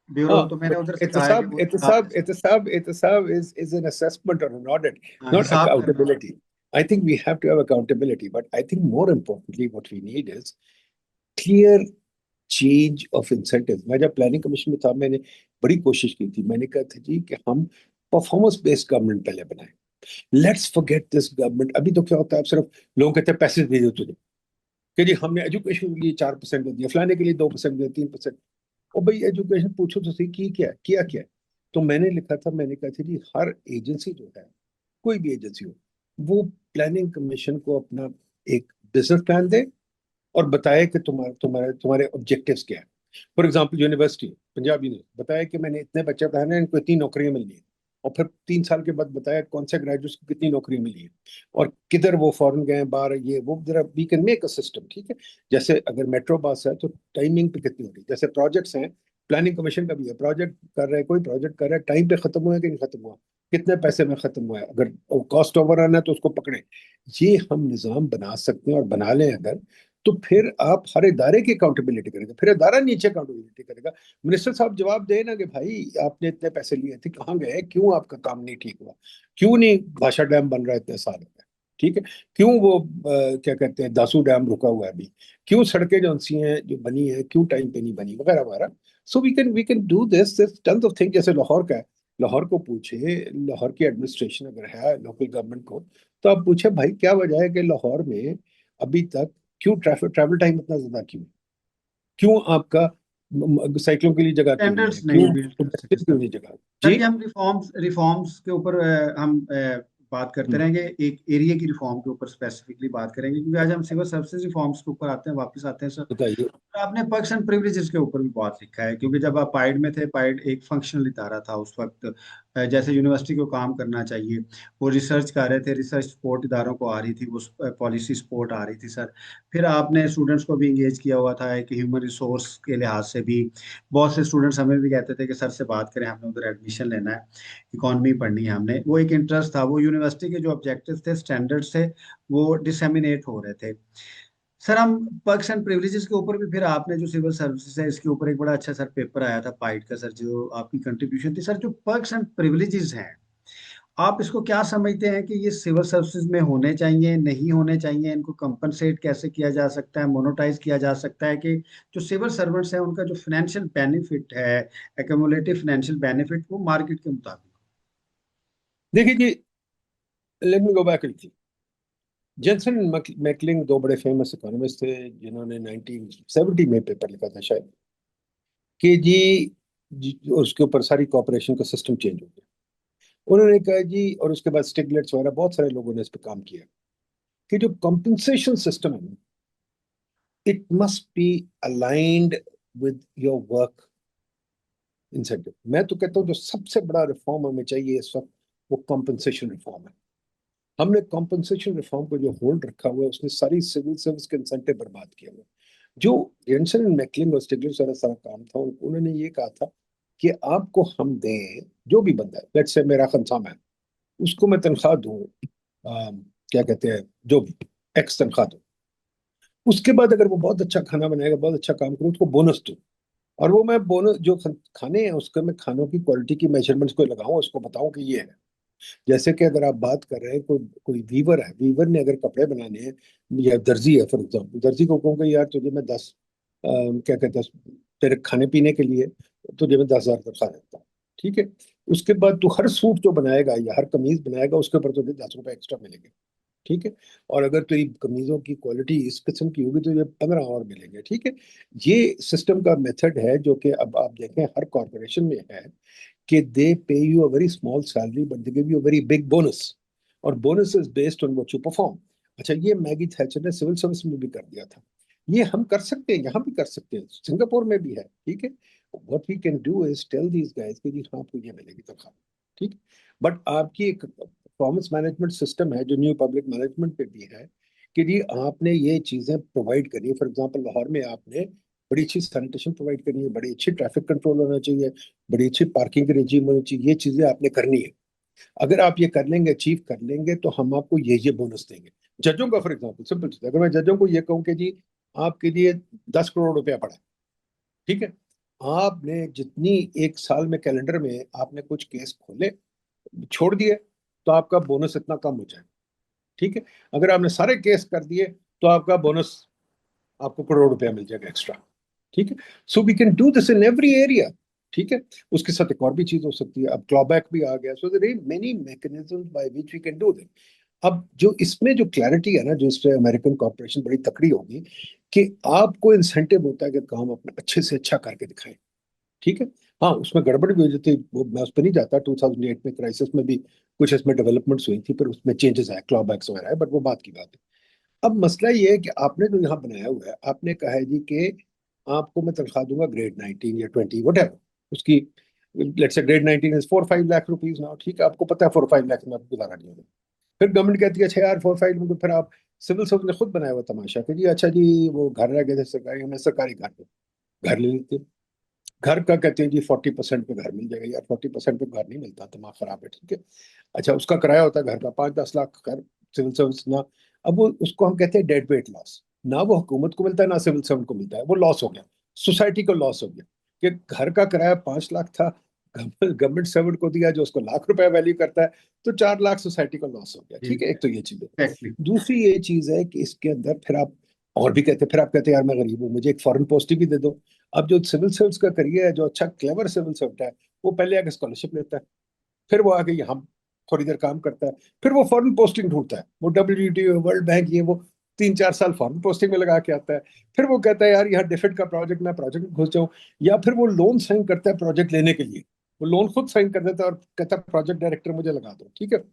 ब्यूरो, हाँ, तो मैंने बट उधर से कहा है कि एहतसाब वो हिसाब एहतसाब एहतसाब एहतसाब इज एन असेसमेंट और एन ऑडिट, हाँ, नॉट हिसाब करना है। Accountability. I think we have to have accountability, but I think more importantly, what we need is clear change of incentives। मैं जब प्लानिंग कमीशन में था, मैंने बड़ी कोशिश की थी, मैंने कहा था जी कि हम परफॉर्मेंस बेस्ड गवर्नमेंट पहले बनाएं। Let's forget this government. अभी तो क्या होता है, अब सिर्फ लोग कहते हैं पैसे दे दो तुझे, कि जी हमने एजुकेशन के लिए 4% दे दिया, फलाने के लिए 2% दे, 3%। और भाई एजुकेशन पूछो तो सही, की क्या किया क्या है? तो मैंने लिखा था, मैंने कहा था जी हर एजेंसी जो है, कोई भी एजेंसी हो, वो प्लानिंग कमीशन को अपना एक बिजनेस प्लान दे और बताए कि तुम्हारे तुम्हारे तुम्हारे ऑब्जेक्टिव्स क्या है। For example university, Punjab university बताया कि मैंने इतने बच्चे पढ़ाने हैं, इनको इतनी नौकरियां मिलनी है। और फिर 3 साल के बाद बताया कौन से ग्रेजुएट्स को कितनी नौकरी मिली है और किधर वो फॉरेन गए बाहर, ये वो जरा we can make a system, ठीक है। जैसे अगर मेट्रो बस है तो टाइमिंग पे कितनी हो रही है, जैसे प्रोजेक्ट्स हैं, प्लानिंग कमीशन का भी है, प्रोजेक्ट कर रहे हैं, कोई प्रोजेक्ट कर रहा है, टाइम पे खत्म हुआ है कि नहीं खत्म हुआ, कितने पैसे में खत्म हुआ है, अगर कॉस्ट ओवर रन है तो उसको पकड़े। ये हम निज़ाम बना सकते हैं, और बना लें अगर, तो फिर आप हर इदारे की अकाउंटेबिलिटी करेंगे, फिर इदारा नीचे अकाउंटेबिलिटी करेगा। मिनिस्टर साहब जवाब दें ना कि भाई आपने इतने पैसे लिए थे, कहाँ गए, क्यों आपका काम नहीं ठीक हुआ, क्यों नहीं भाषा डैम बन रहा है इतने साल हो गए, ठीक है, क्यों वो क्या कहते हैं दासू डैम रुका हुआ है अभी, क्यों सड़कें जो सी हैं जो बनी है क्यों टाइम पे नहीं बनी, वगैरह वगैरह। So we can do this tons of thing. जैसे लाहौर का है, लाहौर को पूछे, लाहौर की एडमिनिस्ट्रेशन अगर है लोकल गवर्नमेंट को, तो आप पूछे भाई क्या वजह है कि लाहौर में अभी तक क्यों ट्रैफिक ट्रैवल टाइम इतना ज्यादा क्यों, क्यों आपका साइकिलों के लिए जगह क्यों नहीं है, स्टैंडर्ड्स नहीं क्यों बिल्ड कर सके क्यों सर। नहीं जगह सर जी। जी हम रिफॉर्म्स रिफॉर्म्स के ऊपर हम बात करते हम्म, रहेंगे, एक एरिया की रिफॉर्म के ऊपर स्पेसिफिकली बात करेंगे, क्योंकि आज हम सिविल सर्विसेज रिफॉर्म्स के ऊपर आते हैं, वापस आते हैं सर। बताइए। आपने पर्क्स एंड प्रिविलेजेस के ऊपर भी बहुत लिखा है, क्योंकि जब आप पाइड में थे, पाइड एक फंक्शनल इदारा था उस वक्त, जैसे यूनिवर्सिटी को काम करना चाहिए, वो रिसर्च कर रहे थे, रिसर्च सपोर्ट इदारों को आ रही थी, वो पॉलिसी सपोर्ट आ रही थी सर। फिर आपने स्टूडेंट्स को भी इंगेज किया हुआ था कि ह्यूमन रिसोर्स के लिहाज से भी, बहुत से स्टूडेंट्स हमें भी कहते थे कि सर से बात करें, हमने उधर एडमिशन लेना है, इकॉनमी पढ़नी है हमने, वो एक इंटरेस्ट था, वो यूनिवर्सिटी के जो ऑब्जेक्टिव थे, स्टैंडर्ड्स थे, वो डिसेमिनेट हो रहे थे। सर हम पर्क्स एंड प्रिविलेजेस के ऊपर भी, फिर आपने जो सिविल सर्विसेज है इसके ऊपर एक बड़ा अच्छा सर पेपर आया था पाइट का सर, जो आपकी कंट्रीब्यूशन थी सर, जो पर्क्स एंड प्रिविलेजेस हैं, आप इसको क्या समझते हैं कि ये सिविल सर्विसेज में होने चाहिए, नहीं होने चाहिए, इनको कंपनसेट कैसे किया जा सकता है, मोनेटाइज किया जा सकता है, कि जो सिविल सर्वेंट्स हैं उनका जो फाइनेंशियल बेनिफिट है, एक्यूमुलेटिव फाइनेंशियल बेनिफिट, वो मार्केट के मुताबिक। देखिए जी, let me go back little. जेंसन मैकलिंग दो बड़े फेमस इकोनॉमिस्ट थे, जिन्होंने 1970 में पेपर लिखा था शायद, कि उसके ऊपर सारी कॉपरेशन का सिस्टम चेंज हो गया। उन्होंने कहा जी, और उसके बाद स्टिग्लिट्स वगैरह बहुत सारे लोगों ने इस पर काम किया, कि जो कॉम्पनसेशन सिस्टम है, it must be aligned with your work incentive. मैं तो कहता हूँ जो सबसे बड़ा रिफॉर्म हमें चाहिए इस वक्त, वो कॉम्पनसेशन रिफॉर्म है। हमने कॉम्पनसेशन रिफॉर्म को जो होल्ड रखा हुआ है, उसने सारी सिविल सर्विस के इंसेंटिव बर्बाद किया हुआ है। जो जेंसन एंड मैकलिन और स्टिग्लिट्स वाला सारा काम था, उन्होंने ये कहा था कि आपको हम दें, जो भी बंदा है, लेट्स से मेरा खनसामा है, उसको मैं तनख्वाह दूं, क्या कहते हैं, जो भी एक्स तनख्वाह दूं, उसके बाद अगर वो बहुत अच्छा खाना बनाएगा, बहुत अच्छा काम करूँ, उसको बोनस दूं। और वो मैं बोनस जो खाने हैं उसका मैं खानों की क्वालिटी की मेजरमेंट्स को लगाऊं, उसको बताऊं कि ये है। जैसे कि अगर आप बात कर रहे हैं, कोई कोई वीवर है, वीवर ने अगर कपड़े बनाने हैं, या दर्जी है फॉर एग्जाम्पल, दर्जी को कहूँगा यार तुझे मैं 10 क्या कहते हैं तेरे खाने पीने के लिए तुझे मैं 10,000 तनख्वाह देता हूँ, ठीक है। उसके बाद तू हर सूट जो बनाएगा या हर कमीज बनाएगा, उसके ऊपर तुझे 10 रुपए एक्स्ट्रा मिलेंगे, ठीक है। और अगर तेरी कमीजों की क्वालिटी इस किस्म की होगी तो ये 15 और मिलेंगे, ठीक है। ये सिस्टम का मेथड है जो कि अब आप देखें हर कॉरपोरेशन में है, कि they pay you a very small salary but they give you a very big bonus, और bonus is based on what you perform. अच्छा, ये मैगी थैचर ने सिविल सर्विस में भी कर दिया था, ये हम कर सकते हैं, यहाँ भी कर सकते हैं, सिंगापुर में भी है, ठीक है। What we can do is tell these guys कि जी हाँ आपको ये मिलेगी तनख्वाह, ठीक। बट आपकी एक परफॉर्मेंस मैनेजमेंट सिस्टम है जो न्यू पब्लिक मैनेजमेंट पे भी है कि जी आपने ये चीजें प्रोवाइड करनी है। फॉर एग्जांपल लाहौर में आपने बड़ी अच्छी सैनिटेशन प्रोवाइड करनी है, बड़ी अच्छी ट्रैफिक कंट्रोल होना चाहिए, बड़ी अच्छी पार्किंग की रेजिम होनी चाहिए, ये चीजें आपने करनी है। अगर आप ये कर लेंगे, अचीव कर लेंगे, तो हम आपको ये बोनस देंगे। जजों का फॉर एग्जाम्पल सिंपल चीज है, अगर मैं जजों को ये कहूँ कि जी आपके लिए 10 करोड़ रुपया पड़ा है, ठीक है, आपने जितनी एक साल में कैलेंडर में आपने कुछ केस खोले छोड़ दिए तो आपका बोनस इतना कम हो जाए, ठीक है। अगर आपने सारे केस कर दिए तो आपका बोनस आपको करोड़ रुपया मिल जाएगा एक्स्ट्रा, ठीक है। So we can do this in every area, ठीक है। उसके साथ एक और भी चीज हो सकती है, अब क्लॉबैक भी आ गया, so there are many mechanisms by which we can do this. अब जो इसमें जो क्लैरिटी है ना, जो इससे अमेरिकन कॉर्पोरेशन बड़ी तकड़ी होगी कि आपको इंसेंटिव होता है कि काम अपने अच्छे से अच्छा करके दिखाएं, ठीक है। हाँ, उसमें गड़बड़ भी हो जाती है, वो मैं उस पर नहीं जाता, 2008 में क्राइसिस में भी कुछ इसमें डेवलपमेंट्स हुई थी, पर उसमें चेंजेस आए, क्लॉबैक्स वगैरह है, बट वो बात की बात है। अब मसला ये है कि आपने जो यहाँ बनाया हुआ है, आपने कहा है जी कि आपको मैं तनख्वाह दूंगा ग्रेड 19 या 20 वट एवर उसकी, let's say grade 19 is 4-5 lakh rupees now, ठीक है, आपको पता है 4-5 लाख में आपको गुजारा नहीं होगा। फिर गवर्नमेंट कहती है अच्छा यार 4-5 में, तो फिर आप सिविल सर्विस ने खुद बनाया हुआ तमाशा कि जी अच्छा जी वो घर रह गए थे सरकारी, हमें सरकारी घर ले लेते हैं। घर का कहते हैं जी 40% पे घर मिल जाएगा, यार 40% पे घर नहीं मिलता, दिमाग खराब है, ठीक है। अच्छा, उसका किराया होता है घर का 5-10 लाख घर, सिविल सर्विस ना। अब वो उसको हम कहते हैं डेड वेट लॉस, ना वो हुकूमत को मिलता है ना सिविल सर्वेंट को मिलता है, वो लॉस हो गया, सोसाइटी को लॉस हो गया कि घर का किराया 5 लाख था, गवर्नमेंट सर्वेंट को दिया जो उसको लाख रुपए वैल्यू करता है, तो 4 लाख सोसाइटी को लॉस हो गया, ठीक है। एक तो ये चीज है। एग्जैक्टली। दूसरी ये चीज है कि इसके अंदर फिर आप और भी कहते हैं, फिर आप कहते हैं यार मैं गरीब हूँ, मुझे एक फॉरेन पोस्ट भी दे दो। अब जो सिविल सर्विस का करियर है, जो अच्छा क्लेवर सिविल सर्वेंट है, वो पहले आके स्कॉलरशिप लेता है, फिर वो आके यहाँ थोड़ी देर काम करता है, फिर वो फॉरेन पोस्टिंग ढूंढता है, वो WTO वर्ल्ड बैंक ये वो 3-4 साल फॉरेन पोस्टिंग में लगा के आता है। फिर वो कहता है यार यहाँ डिफिट का प्रोजेक्ट, मैं प्रोजेक्ट में घुस जाऊँ। या फिर वो लोन साइन करता है प्रोजेक्ट लेने के लिए, वो लोन खुद साइन कर देता है और कहता है प्रोजेक्ट डायरेक्टर मुझे लगा दो, ठीक है,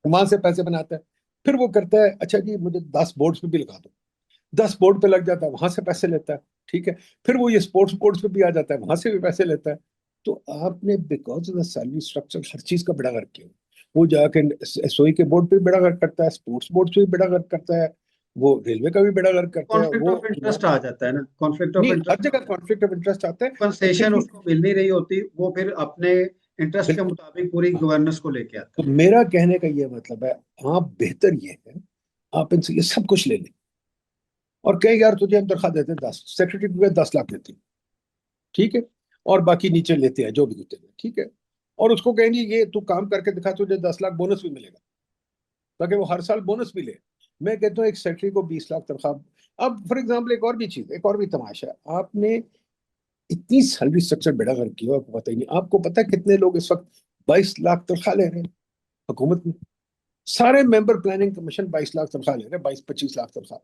वहां से पैसे बनाता है। फिर वो करता है अच्छा जी मुझे 10 बोर्ड्स पे भी लगा दो, 10 बोर्ड पे लग जाता है, वहां से पैसे लेता है, ठीक है। फिर वो ये स्पोर्ट्स बोर्ड्स पे भी आ जाता है, वहां से भी पैसे लेता है। तो आपने because of the salary structure हर चीज का बेड़ा गर्क किया। वो जाके एसओई के बोर्ड पे भी बेड़ा गर्क करता है, स्पोर्ट्स बोर्ड पे भी बेड़ा गर्क करता है, वो रेलवे का भी बेड़ा गर्क करता है, कॉन्फ्लिक्ट वो ऑफ इंटरेस्ट आ जाता है ना, कॉन्फ्लिक्ट ऑफ नहीं, हर इंटरेस्ट। जगह कॉन्फ्लिक्ट ऑफ इंटरेस्ट आता है। और फिर कंसेशन ये उसको मिल नहीं रही होती, वो फिर अपने इंटरेस्ट के बिल्कुल, मुताबिक पूरी हाँ। गवर्नेंस को लेके आता तो है। मेरा कहने का ये मतलब है, आप बेहतर ये है आप इनसे ये सब कुछ ले लें और कहें यार तुझे हम तनख्वाह देते हैं 10, सेक्रेटरी को 10 लाख लेती है, ठीक है, और बाकी नीचे लेते हैं जो भी होते हैं, ठीक है। और उसको कहेंगे ये तू काम करके दिखा, तुझे 10 लाख बोनस भी मिलेगा, ताकि वो हर साल बोनस भी ले। मैं कहता हूँ एक सेक्रेटरी को 20 लाख तनख्वाह। अब फॉर एग्जाम्पल एक और भी चीज, एक और भी तमाशा है, आपने इतनी सैलरी स्ट्रक्चर बेड़ा कर की हो, आपको पता ही नहीं। आपको पता है कितने लोग इस वक्त 22 लाख तनख्वाह ले रहे हैं हुकूमत में? सारे मेंबर प्लानिंग कमीशन 22 लाख तनख्वाह ले रहे हैं, 22-25 लाख तनख्वाह।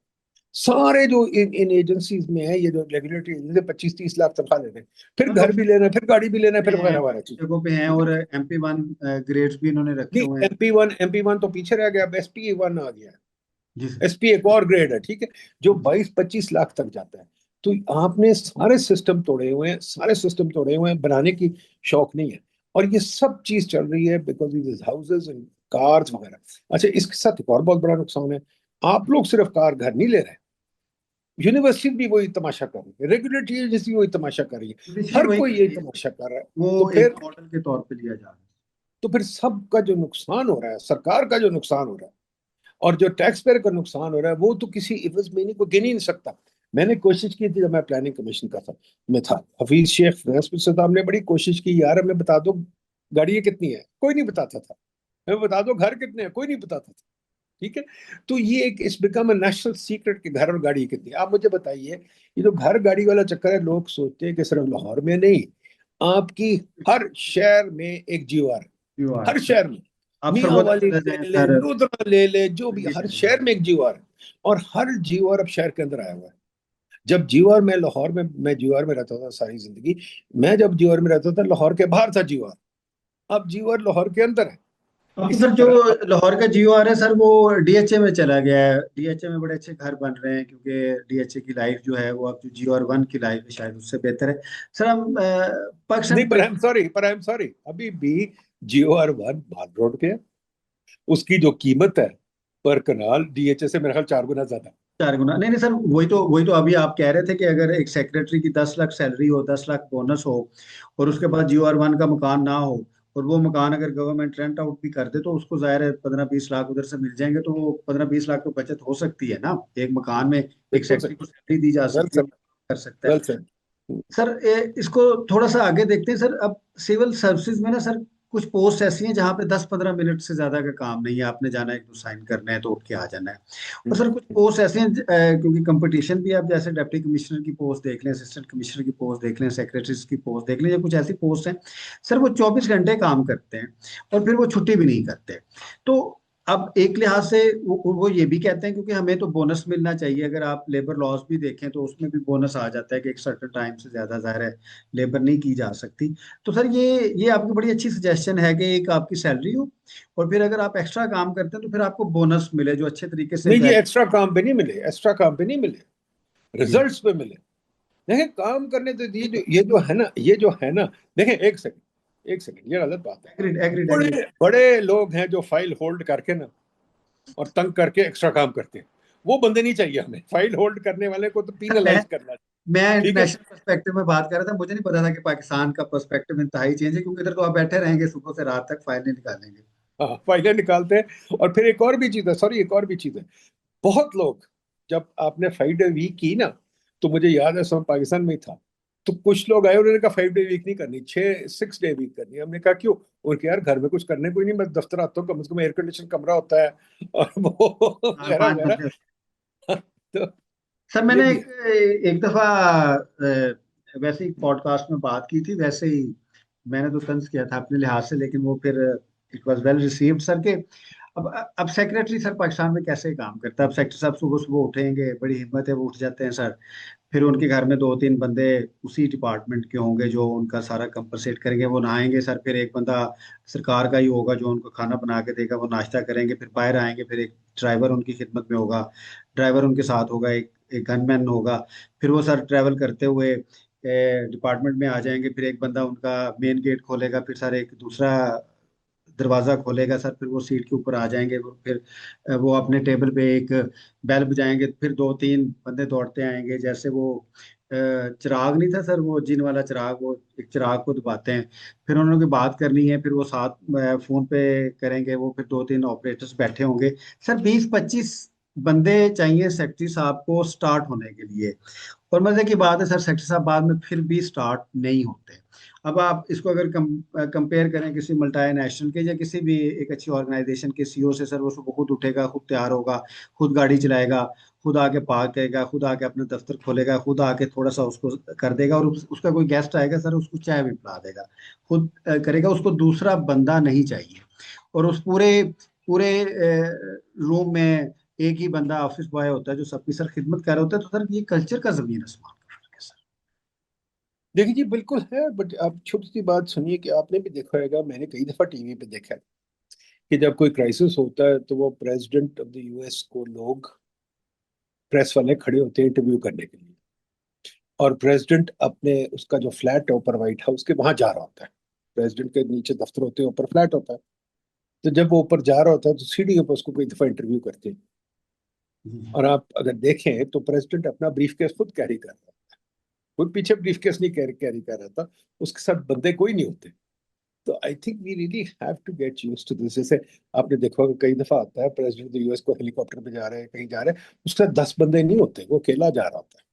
सारे जो इन एजेंसीज में है, ये जो रेगुलेटरी एजेंसी, 25-30 लाख तनख्वाह ले रहे हैं, फिर हाँ, घर लोग भी लेना है, फिर गाड़ी भी लेना है, पे फिर हैं, वगैरह वगैरह चीज, जगहों पे हैं, ठीक और है। MP1 ग्रेड्स भी इन्होंने रखे नहीं, हुए हैं। MP1 तो पीछे रह गया, अब SP1 आ गया है। जी सर। SP एक और ग्रेड है, ठीक है, जो जी। 22-25 लाख तक जाता है। तो आपने सारे सिस्टम तोड़े हुए हैं, सारे सिस्टम तोड़े हुए हैं, बनाने की शौक नहीं है। और ये सब चीज चल रही है because this houses and cars वगैरह। अच्छा, इसके साथ एक और बहुत बड़ा नुकसान है, आप लोग सिर्फ कार घर नहीं ले रहे, यूनिवर्सिटी भी वही तमाशा कर रही है, रेगुलेटरी एजेंसी वही तमाशा कर रही है, जुडिशरी हर वही कोई कर यही रही है, तमाशा कर रहा है। वो तो एक फिर मॉडल के तौर पे लिया जा रहा है। सबका जो नुकसान हो रहा है, सरकार का जो नुकसान हो रहा है और जो टैक्स पेयर का नुकसान हो रहा है, वो तो किसी इवज में नहीं को गिन ही नहीं सकता। मैंने कोशिश की थी जब मैं प्लानिंग कमीशन का था, मैं था, हफीज शेख साहब ने बड़ी कोशिश की, यार हमें बता दो गाड़ियां कितनी है, कोई नहीं बताता था। हमें बता दो घर कितने हैं, कोई नहीं बताता था, ठीक है। तो ये एक इस बिकम अ नेशनल सीक्रेट के घर और गाड़ी कितनी है। आप मुझे बताइए, ये जो घर गाड़ी वाला चक्कर है, लोग सोचते हैं कि सिर्फ लाहौर में नहीं, आपकी हर शहर में एक जीओआर है, यू आर हर शहर में। आप मियाँ सरवोदा वाली चले ले जाएं ले, सर, लुधियाना ले ले, जो भी, दिल्ली हर चले शहर जाएं। में एक जीओआर है। और हर जीओआर अब शहर के अंदर आया हुआ है। जब जीओआर में लाहौर में, मैं जीओआर में रहता था सारी जिंदगी, मैं जब जीओआर में रहता था लाहौर के बाहर था जीओआर, अब जीवर लाहौर के अंदर है। अब तो इसी सर जो तरह अब लाहौर का जियो आ रहा है सर वो डीएचए में चला गया है। डीएचए में बड़े अच्छे घर बन रहे हैं क्योंकि डीएचए की लाइफ जो है वो अब जो जियो आर वन की लाइफ है शायद उससे बेहतर है। सर हम पाकिस्तान नहीं, की पर आई एम सॉरी, अभी भी GOR1 माल रोड के है। उसकी जो कीमत है पर कनाल DHA से मेरे ख्याल 4 गुना ज्यादा है। 4 गुना नहीं नहीं सर वही तो अभी आप कह रहे थे कि अगर एक सेक्रेटरी की 10 लाख सैलरी हो 10 लाख बोनस हो और उसके बाद जियो आर वन का मकान ना हो और वो मकान अगर गवर्नमेंट रेंट आउट भी कर दे तो उसको जाहिर है 15-20 लाख उधर से मिल जाएंगे तो वो 15-20 लाख तो बचत हो सकती है ना एक मकान में एक बिल्कुल सेक्रेटरी सही। को सैलरी दी जा वेल सकती है सर, वो कर सकता है। Well sir. सर इसको थोड़ा सा आगे देखते हैं सर। अब सिविल सर्विसेज में ना सर कुछ पोस्ट ऐसी हैं जहाँ पे 10-15 मिनट से ज्यादा का काम नहीं है। आपने जाना है एक दो साइन करने हैं तो उठ के आ जाना है। और सर कुछ पोस्ट ऐसे हैं क्योंकि कंपटीशन भी है, आप जैसे डिप्टी कमिश्नर की पोस्ट देख लें असिस्टेंट कमिश्नर की पोस्ट देख लें सेक्रेटरीज की पोस्ट देख लें या कुछ ऐसी पोस्ट हैं सर वो 24 घंटे काम करते हैं और फिर वो छुट्टी भी नहीं करते। तो अब एक लिहाज से वो ये भी कहते हैं क्योंकि हमें तो बोनस मिलना चाहिए। अगर आप लेबर लॉस भी देखें तो उसमें भी बोनस आ जाता है कि एक सर्टेन टाइम से ज्यादा जाहिर है लेबर नहीं की जा सकती। तो सर ये आपकी बड़ी अच्छी सजेशन है कि एक आपकी सैलरी हो और फिर अगर आप एक्स्ट्रा काम करते हैं तो फिर आपको बोनस मिले जो अच्छे तरीके से नहीं जी, वैल्यू। एक्स्ट्रा काम पे नहीं मिले, एक्स्ट्रा काम पे नहीं मिले, जी रिजल्ट्स पे मिले। देखें काम करने तो ये जो है ना, देखें एक सेकंड, ये गलत बात है। Agreed agreed agreed. बड़े बड़े लोग हैं जो फाइल होल्ड करके ना और तंग करके एक्स्ट्रा काम करते हैं। वो बंदे नहीं चाहिए हमें, फाइल होल्ड करने वाले को तो सर मैं पीनलाइज करना चाहिए। मैं ठीक है। इंटरनेशनल पर्सपेक्टिव में बात कर रहा था। मुझे नहीं पता था कि पाकिस्तान का पर्सपेक्टिव इंतहाई चेंज है क्योंकि इधर तो आप बैठे रहेंगे सुबह से रात तक फाइल नहीं निकालेंगे। हाँ, फाइलें निकालते हैं। और फिर एक और भी चीज है, सॉरी, एक और भी चीज है। बहुत लोग, जब आपने 5 डे वीक की ना, तो मुझे याद है समय पाकिस्तान में ही था, तो कुछ लोग आए, उन्होंने कहा 5 डे वीक नहीं करनी, 6 डे वीक करनी है। हमने कहा क्यों? उनके यार घर में कुछ करने कोई नहीं, मैं दफ्तर आता हूँ, कम से कम एयर कंडीशन कमरा होता है और वो हाँ वगैरह 5 बंदे वगैरह। होते तो हैं। सर ये मैंने भी एक है। एक दफा वैसे ही पॉडकास्ट में बात की थी वैसे ही मैंने तो तंज किया था अपने लिहाज से लेकिन वो फिर it was well received sir के। अब सेक्रेटरी सर पाकिस्तान में कैसे काम करता है। अब सेक्रेटरी साहब सुबह सुबह उठेंगे बड़ी हिम्मत है वो उठ जाते हैं सर। फिर उनके घर में 2-3 बंदे उसी डिपार्टमेंट के होंगे जो उनका सारा कंपनसेट करेंगे। वो नहाएंगे सर फिर एक बंदा सरकार का ही होगा जो उनको खाना बना के देगा वो नाश्ता करेंगे फिर बाहर आएंगे फिर एक ड्राइवर उनकी खिदमत में होगा। ड्राइवर उनके साथ होगा एक गनमैन होगा। फिर वो सर ट्रैवल करते हुए डिपार्टमेंट में आ जाएंगे। फिर एक बंदा उनका मेन गेट खोलेगा फिर सर एक दूसरा दरवाजा खोलेगा सर। फिर वो सीट के ऊपर आ जाएंगे फिर वो अपने टेबल पे एक बेल बजाएंगे। फिर 2-3 बंदे दौड़ते आएंगे जैसे वो चिराग नहीं था सर वो जिन वाला चिराग वो एक चिराग को दबाते हैं। फिर उन्होंने की बात करनी है फिर वो साथ फोन पे करेंगे। वो फिर 2-3 ऑपरेटर्स बैठे होंगे। सर 20-25 बंदे चाहिए सेक्रेटरी साहब को स्टार्ट होने के लिए। और मजे की बात है सर सेक्टर साहब बाद में फिर भी स्टार्ट नहीं होते। अब आप इसको अगर कंपेयर करें किसी मल्टीनेशनल के या किसी भी एक अच्छी ऑर्गेनाइजेशन के सीईओ से सर वो सुबह खुद उठेगा खुद तैयार होगा खुद गाड़ी चलाएगा खुद आके पार्क करेगा खुद आके अपना दफ्तर खोलेगा खुद आके थोड़ा सा उसको कर देगा और उसका कोई गेस्ट आएगा सर उसको चाय भी पिला देगा खुद करेगा। उसको दूसरा बंदा नहीं चाहिए। और उस पूरे पूरे रूम में एक ही बंदा ऑफिस बॉय होता है जो सबकी सर खिदमत कर रहा होता है। तो सर ये कल्चर का जमीन आसमान का फर्क है सर। देखिए जी, बिल्कुल है, बट आप छोटी सी बात सुनिए कि आपने भी देखा होगा, मैंने कई दफा टीवी पे देखा है कि जब कोई क्राइसिस होता है तो वो प्रेसिडेंट ऑफ द US को लोग, प्रेस वाले खड़े होते हैं इंटरव्यू करने के लिए, और प्रेसिडेंट अपने उसका जो फ्लैट है ऊपर व्हाइट हाउस के, वहां जा रहा होता है। प्रेसिडेंट के नीचे दफ्तर होते हैं, ऊपर फ्लैट होता है। तो जब वो ऊपर जा रहा होता है तो सीढ़ियों पर उसको कई दफा इंटरव्यू करते हैं। हम्म। और आप अगर देखें तो प्रेसिडेंट अपना ब्रीफ केस खुद कैरी कर रहा है, कोई पीछे ब्रीफ केस नहीं कैरी कैरी कर रहा था, उसके साथ बंदे कोई नहीं होते। तो I think we really have to get use to this. जैसे आपने देखा होगा कई दफा आता है प्रेसिडेंट US को हेलीकॉप्टर पे जा रहे हैं, कहीं जा रहे हैं, उसके साथ 10 बंदे नहीं होते, वो अकेला जा रहा होता है।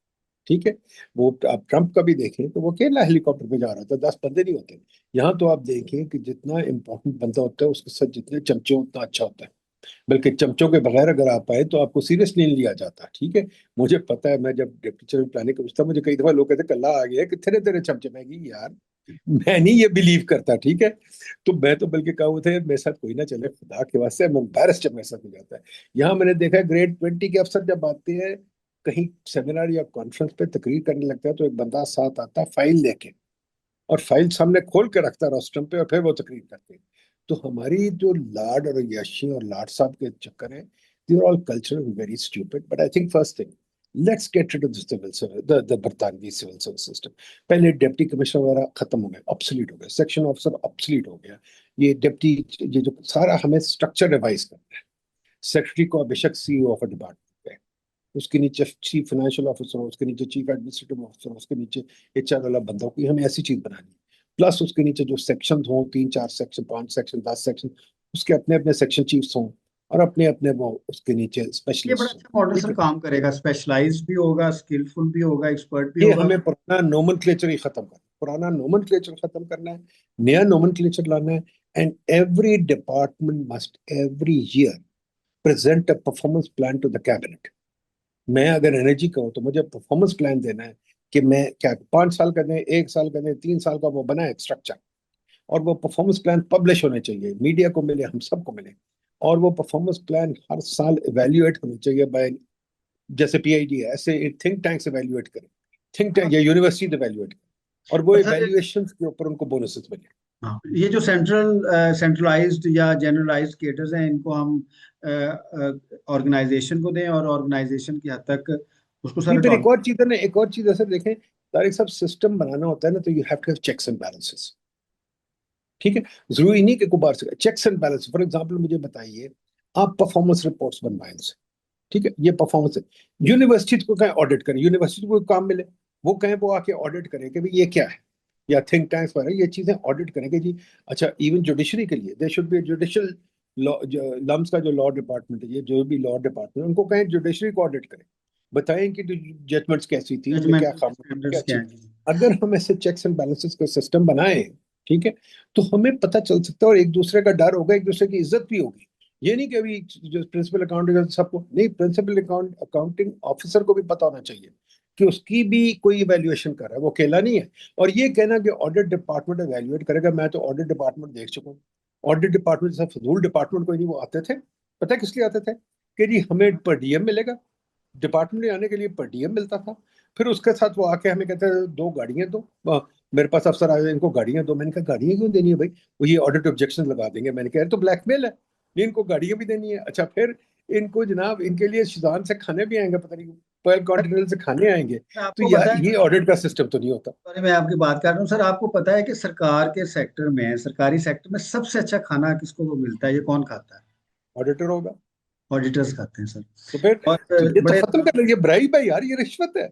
ठीक है। वो आप ट्रंप का भी देखें तो वो अकेला हेलीकॉप्टर पे जा रहा था, 10 बंदे नहीं होते। यहाँ तो आप देखिए कि जितना इंपॉर्टेंट बंदा होता है उसके साथ जितने चमचे हों, उतना अच्छा होता है। बल्कि चमचों के बगैर अगर आप आए तो आपको सीरियसली नहीं लिया जाता। ठीक है। मुझे पता है, मैं जब डिप्टी चीफ प्लानिंग का पूछता, मुझे कई दफा लोग कहते कल्ला आ गया, कितने तेरे चमचे? मैं कि यार, मैं नहीं ये बिलीव करता। ठीक है। तो मैं तो बल्कि कहूँ थे मेरे साथ कोई ना चले, खुदा के वास्ते, मैं एम्बैरस जब मेरे साथ हो जाता है। यहाँ मैंने देखा है ग्रेड 20 के अफसर जब आते हैं कहीं सेमिनार या कॉन्फ्रेंस पे तकरीर करने लगता है, तो एक बंदा साथ आता है फाइल लेके, और फाइल सामने खोल के रखता है रोस्टम पे, और फिर वो तकरीर करते हैं। तो हमारी जो लाड और यशी और लाड साहब के चक्कर है, they are all cultural very stupid. But I think first thing, let's get rid of the civil service, the बरतानवी सिविल सर्विस सिस्टम। पहले डिप्टी कमिश्नर वगैरह खत्म हो गए, ऑब्सोलीट हो गए, सेक्शन ऑफिसर ऑब्सोलीट हो गया। ये डिप्टी, ये जो सारा हमें स्ट्रक्चर रिवाइज करना है। सेक्रेटरी को बेशक सीईओ ऑफ अ डिपार्टमेंट है, उसके नीचे चीफ फाइनेंशियल ऑफिसर हो, उसके नीचे चीफ एडमिनिस्ट्रेटिव ऑफिसर हो, उसके नीचे एचआर वाला बंदा हो, कोई हमें ऐसी चीज बनानी है। प्लस उसके नीचे जो सेक्शन हो, 3 4 सेक्शन, 5 सेक्शन, 10 सेक्शन, उसके अपने अपने सेक्शन चीफ्स हों, और अपने अपने वो उसके नीचे ये बड़ा स्पेशलिस्ट हों। अच्छा मॉडल ठीक सर है, काम करेगा, स्पेशलाइज्ड भी होगा, स्किलफुल भी होगा, एक्सपर्ट भी ये होगा। हमें पुराना नोमेनक्लेचर ही खत्म करना, पुराना नोमेनक्लेचर खत्म करना है, नया नोमेनक्लेचर लाना है। And every department must every year present a performance plan to the cabinet. मैं अगर एनर्जी का हूं तो मुझे परफॉर्मेंस प्लान देना है कि मैं क्या 5 साल का दें, 1 साल का दें, 3 साल का, वो बना है स्ट्रक्चर। और वो परफॉर्मेंस प्लान पब्लिश होने चाहिए, मीडिया को मिले, हम सबको मिले। और वो परफॉर्मेंस प्लान हर साल इवेल्युएट होने चाहिए बाय, जैसे पीआईडी है ऐसे थिंक टैंक्स इवेल्युएट करें, थिंक टैंक या यूनिवर्सिटी इवेल्युएट करें, और वो और सर इवेल्युएशन के ऊपर उनको बोनसेस मिले। हाँ, ये जो सेंट्रलाइज्ड या जनरलाइज्ड केटर्स हैं, इनको हम ऑर्गेनाइजेशन को दें और ऑर्गेनाइजेशन की हद तक उसको सर नहीं, फिर एक ऑटोनॉमी। और चीज है ना, एक और चीज है सर, देखें तारिक साहब, सिस्टम बनाना होता है ना, तो you have to have checks and balances. ठीक है, जरूरी नहीं कि गुबार से checks and balance. For example मुझे बताइए, आप परफॉर्मेंस रिपोर्ट्स बनवाएं से, ठीक है, ये परफॉर्मेंस है, यूनिवर्सिटी को कहें ऑडिट करें, यूनिवर्सिटी को काम मिले, वो कहें वो आके ऑडिट करें कि भाई ये क्या है, या थिंक टैंक्स वगैरह ये चीजें ऑडिट करेंगे जी। अच्छा, इवन जुडिशरी के लिए they should be judicial law, LUMS का जो लॉ डिपार्टमेंट है, ये जो भी लॉ डिपार्टमेंट, उनको कहें जुडिशरी को ऑडिट करें, बताएं कि जजमेंट्स कैसी थी, उनमें क्या जजमेंटल खामी, क्या स्टैंडर्ड्स क्या अच्छी। हैं जी। अगर हम ऐसे चेक्स एंड बैलेंसेस का सिस्टम बनाए, ठीक है, तो हमें पता चल सकता है, और एक दूसरे का डर होगा, एक दूसरे की इज्जत भी होगी। ये नहीं कि अभी जो प्रिंसिपल अकाउंटिंग सबको नहीं, प्रिंसिपल अकाउंटिंग ऑफिसर को भी पता होना चाहिए कि उसकी भी कोई इवेल्युएशन कर रहा है, वो अकेला नहीं है। और ये कहना कि ऑडिट डिपार्टमेंट इवेल्युएट करेगा, मैं तो ऑडिट डिपार्टमेंट देख चुका हूँ। ऑडिट डिपार्टमेंट जैसा फजूल डिपार्टमेंट कोई नहीं, वो आते थे, पता है किस लिए आते थे, कि जी हमें पर डीएम मिलेगा, डिपार्टमेंट में आने के लिए पर डीएम मिलता था। फिर उसके साथ वो आके हमें कहते हैं 2 गाड़ियां दो, मेरे पास अफसर आए, इनको गाड़ियां दो। मैंने कहा गाड़ियां क्यों देनी है भाई, वो ये ऑडिट ऑब्जेक्शन लगा देंगे। मैंने कहा तो ब्लैकमेल है, नहीं इनको गाड़ियां भी देनी है। अच्छा, फिर इनको जनाब इनके लिए शिजान से खाने भी आएंगे, पता नहीं पॉयल कॉन्टिनेंटल से खाने आएंगे। सर तो आपको यार पता है ये सर, ऑडिट का सिस्टम तो नहीं होता। सॉरी मैं आपकी बात कर रहा हूँ सर, आपको पता है कि सरकार के सेक्टर में, सरकारी सेक्टर में सबसे अच्छा खाना किसको मिलता है, ये कौन खाता है? ऑडिटर होगा। ऑडिटर्स खाते हैं सर। तो फिर और तो ये तो बड़े, खत्म कर ये ब्राइब है यार, ये रिश्वत है।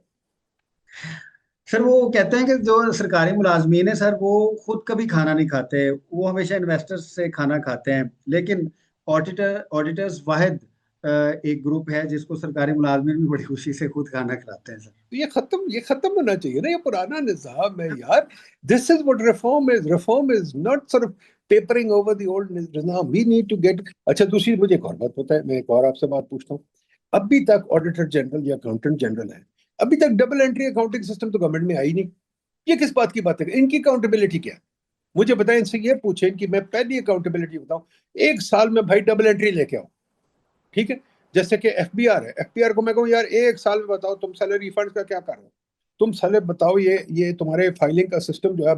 सर वो कहते हैं कि जो सरकारी मुलाजमीन है सर, वो खुद कभी खाना नहीं खाते, वो हमेशा इन्वेस्टर्स से खाना खाते हैं। लेकिन ऑडिटर्स वाहिद एक ग्रुप है जिसको सरकारी मुलाजमीन भी बड़ी खुशी से खुद खाना खिलाते हैं सर। तो ये खत्म होना चाहिए ना, ये पुराना निजाम है यार। This is what reform is, reform is not sort of papering over the old निजाम, वी नीड टू गेट। अच्छा, दूसरी मुझे एक और बात पता है, मैं एक और आपसे बात पूछता हूँ। अभी तक ऑडिटर जनरल या अकाउंटेंट जनरल है, अभी तक डबल एंट्री अकाउंटिंग सिस्टम तो गवर्नमेंट में आई नहीं। ये किस बात की बात है, इनकी अकाउंटेबिलिटी क्या है? मुझे बताएं, इनसे ये पूछें कि मैं पहली अकाउंटेबिलिटी बताऊं, 1 साल में भाई डबल एंट्री लेके आओ, ठीक है। जैसे कि एफबीआर है, एफबीआर को मैं कहूँ यार 1 साल में बताओ तुम सैलरी फंड का क्या कर रहे हो, तुम साले बताओ, ये तुम्हारे फाइलिंग का सिस्टम जो है,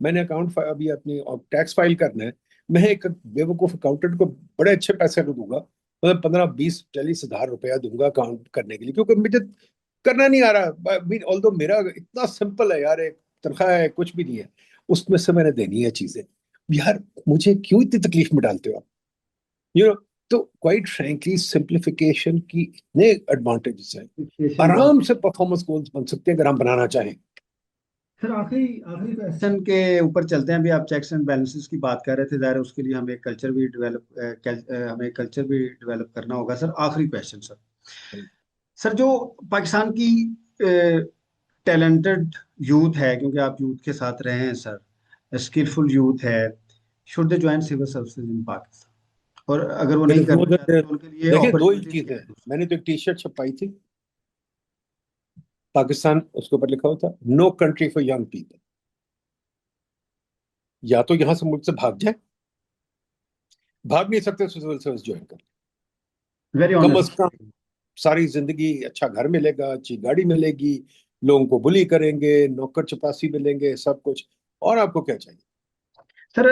मैंने अकाउंट अभी अपनी टैक्स फाइल करना है, मैं एक बेवकूफ अकाउंटेंट को बड़े अच्छे पैसे को दूंगा, मतलब 15 20 40 हजार रुपया दूंगा अकाउंट करने के लिए, क्योंकि मुझे करना नहीं आ रहा। ऑल दो मेरा इतना सिंपल है यार, एक तनख्वाह है, कुछ भी नहीं है, उसमें से मैंने देनी है चीजें। यार मुझे क्यों इतनी तकलीफ में डालते हो आप, यू नो। तो क्वाइट फ्रैंकली सिंप्लीफिकेशन की इतने एडवांटेजेस हैं, फिक्सेशन बहुत। आराम से परफॉर्मेंस गोल्स बन सकते हैं अगर हम बनाना चाहें। सर आखिरी आखिरी क्वेश्चन के ऊपर चलते हैं। अभी आप चेक्स एंड बैलेंसेस की बात कर रहे थे, ज़ाहिर है उसके लिए हमें कल्चर भी डेवलप करना होगा सर। आखिरी क्वेश्चन सर, सर जो पाकिस्तान की टैलेंटेड यूथ है, क्योंकि आप यूथ के साथ रहे हैं सर, स्किलफुल यूथ है, should they join civil services in Pakistan? और अगर वो नहीं मेरे करना दो चाहते तो उनके लिए देखिए, दो ही अपॉर्चुनिटीज क्या चीजें है हैं। दूसरी? मैंने तो एक टी शर्ट छपाई थी, पाकिस्तान उसके ऊपर लिखा हुआ था no country for young people. या तो यहां से मुल्क से भाग जाए, भाग नहीं सकते तो सिविल सर्विस ज्वाइन कर, वेरी कम ऑनेस्ट। अज कम सारी जिंदगी अच्छा घर मिलेगा, अच्छी गाड़ी मिलेगी, लोगों को बुली करेंगे, नौकर चपासी मिलेंगे, सब कुछ। और आपको क्या चाहिए? सर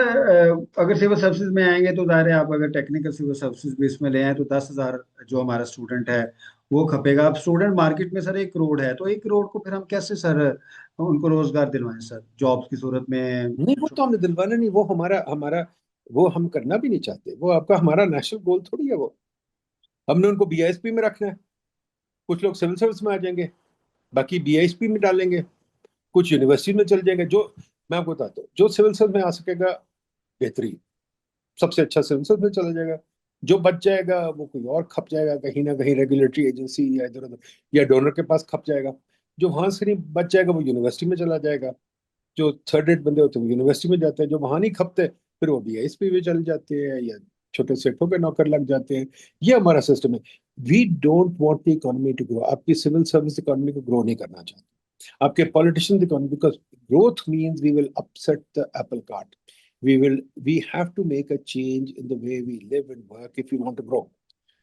अगर सिविल सर्विसेज में आएंगे तो जाहिर है, आप अगर टेक्निकल सिविल सर्विसेज भी इसमें ले आए तो 10,000 जो हमारा स्टूडेंट है वो खपेगा। अब स्टूडेंट मार्केट में सर 1 करोड़ है, तो 1 करोड़ को फिर हम कैसे सर उनको रोजगार दिलवाएं सर जॉब्स की सूरत में। नहीं, वो तो हमने दिलवाना नहीं, वो हमारा हमारा वो हम करना भी नहीं चाहते। वो आपका हमारा नेशनल गोल थोड़ी है वो। हमने उनको बीआईएसपी में रखना है। कुछ लोग सिविल सर्विस में आ जाएंगे, बाकी बीआईएसपी में डालेंगे, कुछ यूनिवर्सिटी में चल जाएंगे। जो मैं आपको बताता हूँ, जो सिविल सर्विस में आ सकेगा बेहतरीन, सबसे अच्छा सिविल सर्विस में चला जाएगा। जो बच जाएगा वो कोई और खप जाएगा, कहीं ना कहीं रेगुलेटरी एजेंसी या इधर उधर या डोनर के पास खप जाएगा। जो वहां से नहीं बच जाएगा वो यूनिवर्सिटी में चला जाएगा। जो थर्ड रेट बंदे होते हैं वो यूनिवर्सिटी में जाते हैं, जो वहां नहीं खपते फिर वो बीआईएसपी में चले जाते हैं या छोटे सेठों पे नौकर लग जाते हैं। ये हमारा सिस्टम है। We don't want the economy to grow. आपकी सिविल सर्विस इकोनॉमी को ग्रो नहीं करना चाहते आपके politician economy, because growth means we will upset the apple cart. We have to make a change in the way we live and work if you want to grow.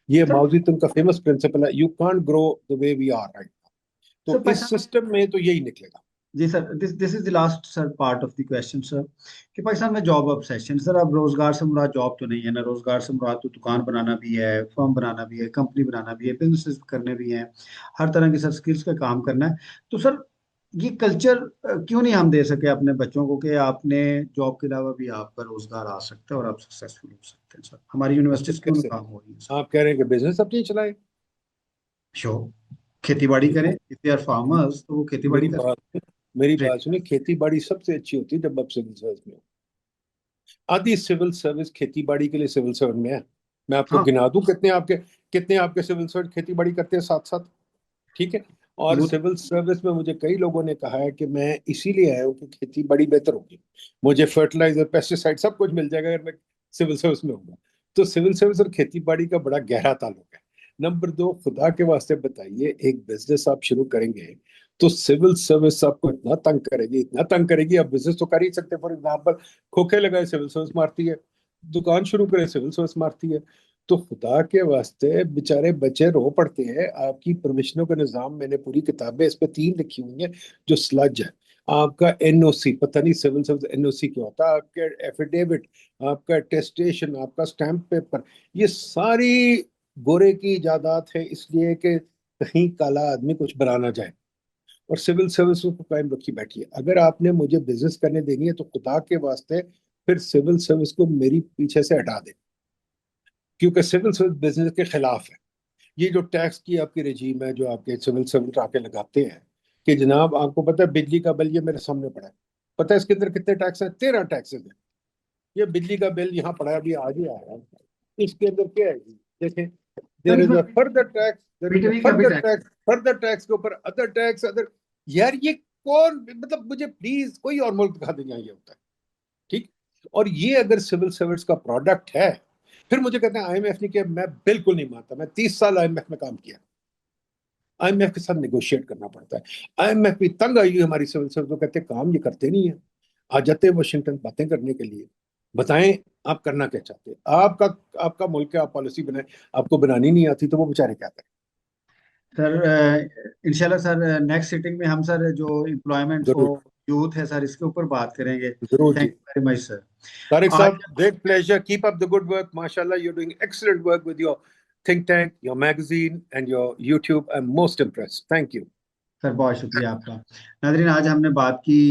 ये सर माओ का फेमस प्रिंसिपल है, you can't grow the way we are right. Sir तो इस पाकिस्तान सिस्टम में तो यही निकलेगा। जी sir, this this is the last sir part of the question sir, कि पाकिस्तान में जॉब ऑब्सेशन सर। अब रोजगार से मुराद जॉब तो नहीं है ना, रोजगार से मुराद तो दुकान बनाना भी है, फर्म बनाना भी है, कंपनी बनाना भी है, बिजनेस करने भी हैं, हर तरह की सर स्किल्स का काम करना है। तो सर ये कल्चर क्यों नहीं हम दे सके अपने बच्चों को कि आपने जॉब के अलावा भी आपका रोजगार आ सकता है और आप सक्सेसफुल हो सकते हैं सर? हमारी उसको यूनिवर्सिटीज क्यों नहीं कैसे? काम हो रही है सर? आप कह रहे हैं कि बिजनेस अपनी चलाए। श्योर, खेती बाड़ी करें, देखो, इफ दे आर फार्मर्स तो वो खेती बाड़ी मेरी कर बात मेरी सकते बात सुनिए, खेती बाड़ी सबसे अच्छी होती है जब आप सिविल सर्विस में हो। आधी सिविल सर्विस खेती बाड़ी के लिए सिविल सर्विस में है। मैं आपको हाँ गिना दूं कितने आपके सिविल सर्विस खेती बाड़ी करते हैं साथ साथ। ठीक है। और वो सिविल सर्विस में मुझे कई लोगों ने कहा है कि मैं इसीलिए आया हूँ कि खेती बड़ी बेहतर होगी, मुझे फर्टिलाइजर पेस्टिसाइड सब कुछ मिल जाएगा अगर मैं सिविल सर्विस में होऊंगा। तो सिविल सर्विस और खेती बाड़ी का बड़ा गहरा ताल्लुक है। नंबर दो, खुदा के वास्ते बताइए, एक बिजनेस आप शुरू करेंगे तो सिविल सर्विस आपको इतना तंग करेगी, इतना तंग करेगी, आप बिजनेस तो कर ही सकते। फॉर एग्जाम्पल, खोखे लगाए सिविल सर्विस मारती है, दुकान शुरू करें सिविल सर्विस मारती है। तो खुदा के वास्ते बेचारे बच्चे रो पड़ते हैं। आपकी परमिशनों का निजाम, मैंने पूरी किताबें इस पे 3 लिखी हुई हैं जो स्लज है। आपका एनओसी, पता नहीं सिविल सर्विस एनओसी क्या होता है, आपके एफिडेविट, आपका टेस्टेशन, आपका स्टैंप पेपर, ये सारी गोरे की इजादात है इसलिए कि कहीं काला आदमी कुछ बना ना जाए। और सिविल सर्विस को कायम रखी बैठी है। अगर आपने मुझे बिजनेस करने देनी है तो खुदा के वास्ते फिर सिविल सर्विस को मेरी पीछे से हटा दे, क्योंकि सिविल सर्विस बिजनेस के खिलाफ है। ये जो टैक्स की आपकी रजीम है जो आपके सिविल सर्विस आके लगाते हैं कि जनाब आपको पता है बिजली का बिल ये मेरे सामने पड़ा है, पता है इसके अंदर कितने टैक्स हैं? 13 टैक्सेस हैं। ये बिजली का बिल यहाँ पड़ा है, अभी आज ही आया है। इसके अंदर क्या है जी? देखें, सर देर इज इसमें a further tax, there is a बिजली का भी further tax. Tax, further tax के ऊपर अदर टैक्स, अदर। यार ये कौन, मतलब मुझे प्लीज कोई और मुल्क दिखा दें जहाँ ये होता है। ठीक। और ये अगर सिविल सर्विस का प्रोडक्ट है, फिर मुझे कहते हैं आईएमएफ ने किया, मैं बिल्कुल नहीं मानता। मैं 30 साल आईएमएफ में काम किया। आईएमएफ के साथ नेगोशिएट करना पड़ता है। आईएमएफ भी तंग आई हुई हमारी सिविल सर्विस को, कहते हैं काम ये करते नहीं है। आ जाते हैं वाशिंगटन बातें करने के लिए। बताएं आप करना क्या चाहते हैं? आपका आपका मुल्क है, आप पॉलिसी बनाए, आपको बनानी नहीं आती तो वो बेचारे क्या करें? सर इंशाल्लाह सर नेक्स्ट सीटिंग में हम सर जो एम्प्लॉयमेंट जरूर, और यूथ है सर इसके ऊपर बात करेंगे। जरूर थैंक जी। You very much sir. Tariq आज साहब, great pleasure. Keep up the good work. MashaAllah, you're doing excellent work with your think tank, your magazine, and your YouTube. I'm most impressed. Thank you. Sir बहुत शुक्रिया आपका। नाजरीन, आज हमने बात की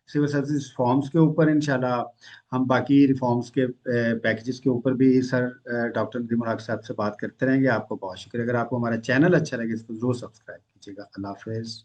सिविल सर्विस रिफॉर्म्स के ऊपर। इंशाल्लाह हम बाकी रिफॉर्म्स के पैकेजेस के ऊपर भी सर डॉक्टर नदीम उल हक साहब से बात करते रहेंगे। आपको बहुत शुक्रिया। अगर आपको हमारा चैनल अच्छा लगे इसको जरूर सब्सक्राइब कीजिएगा। अल्लाह हाफिज।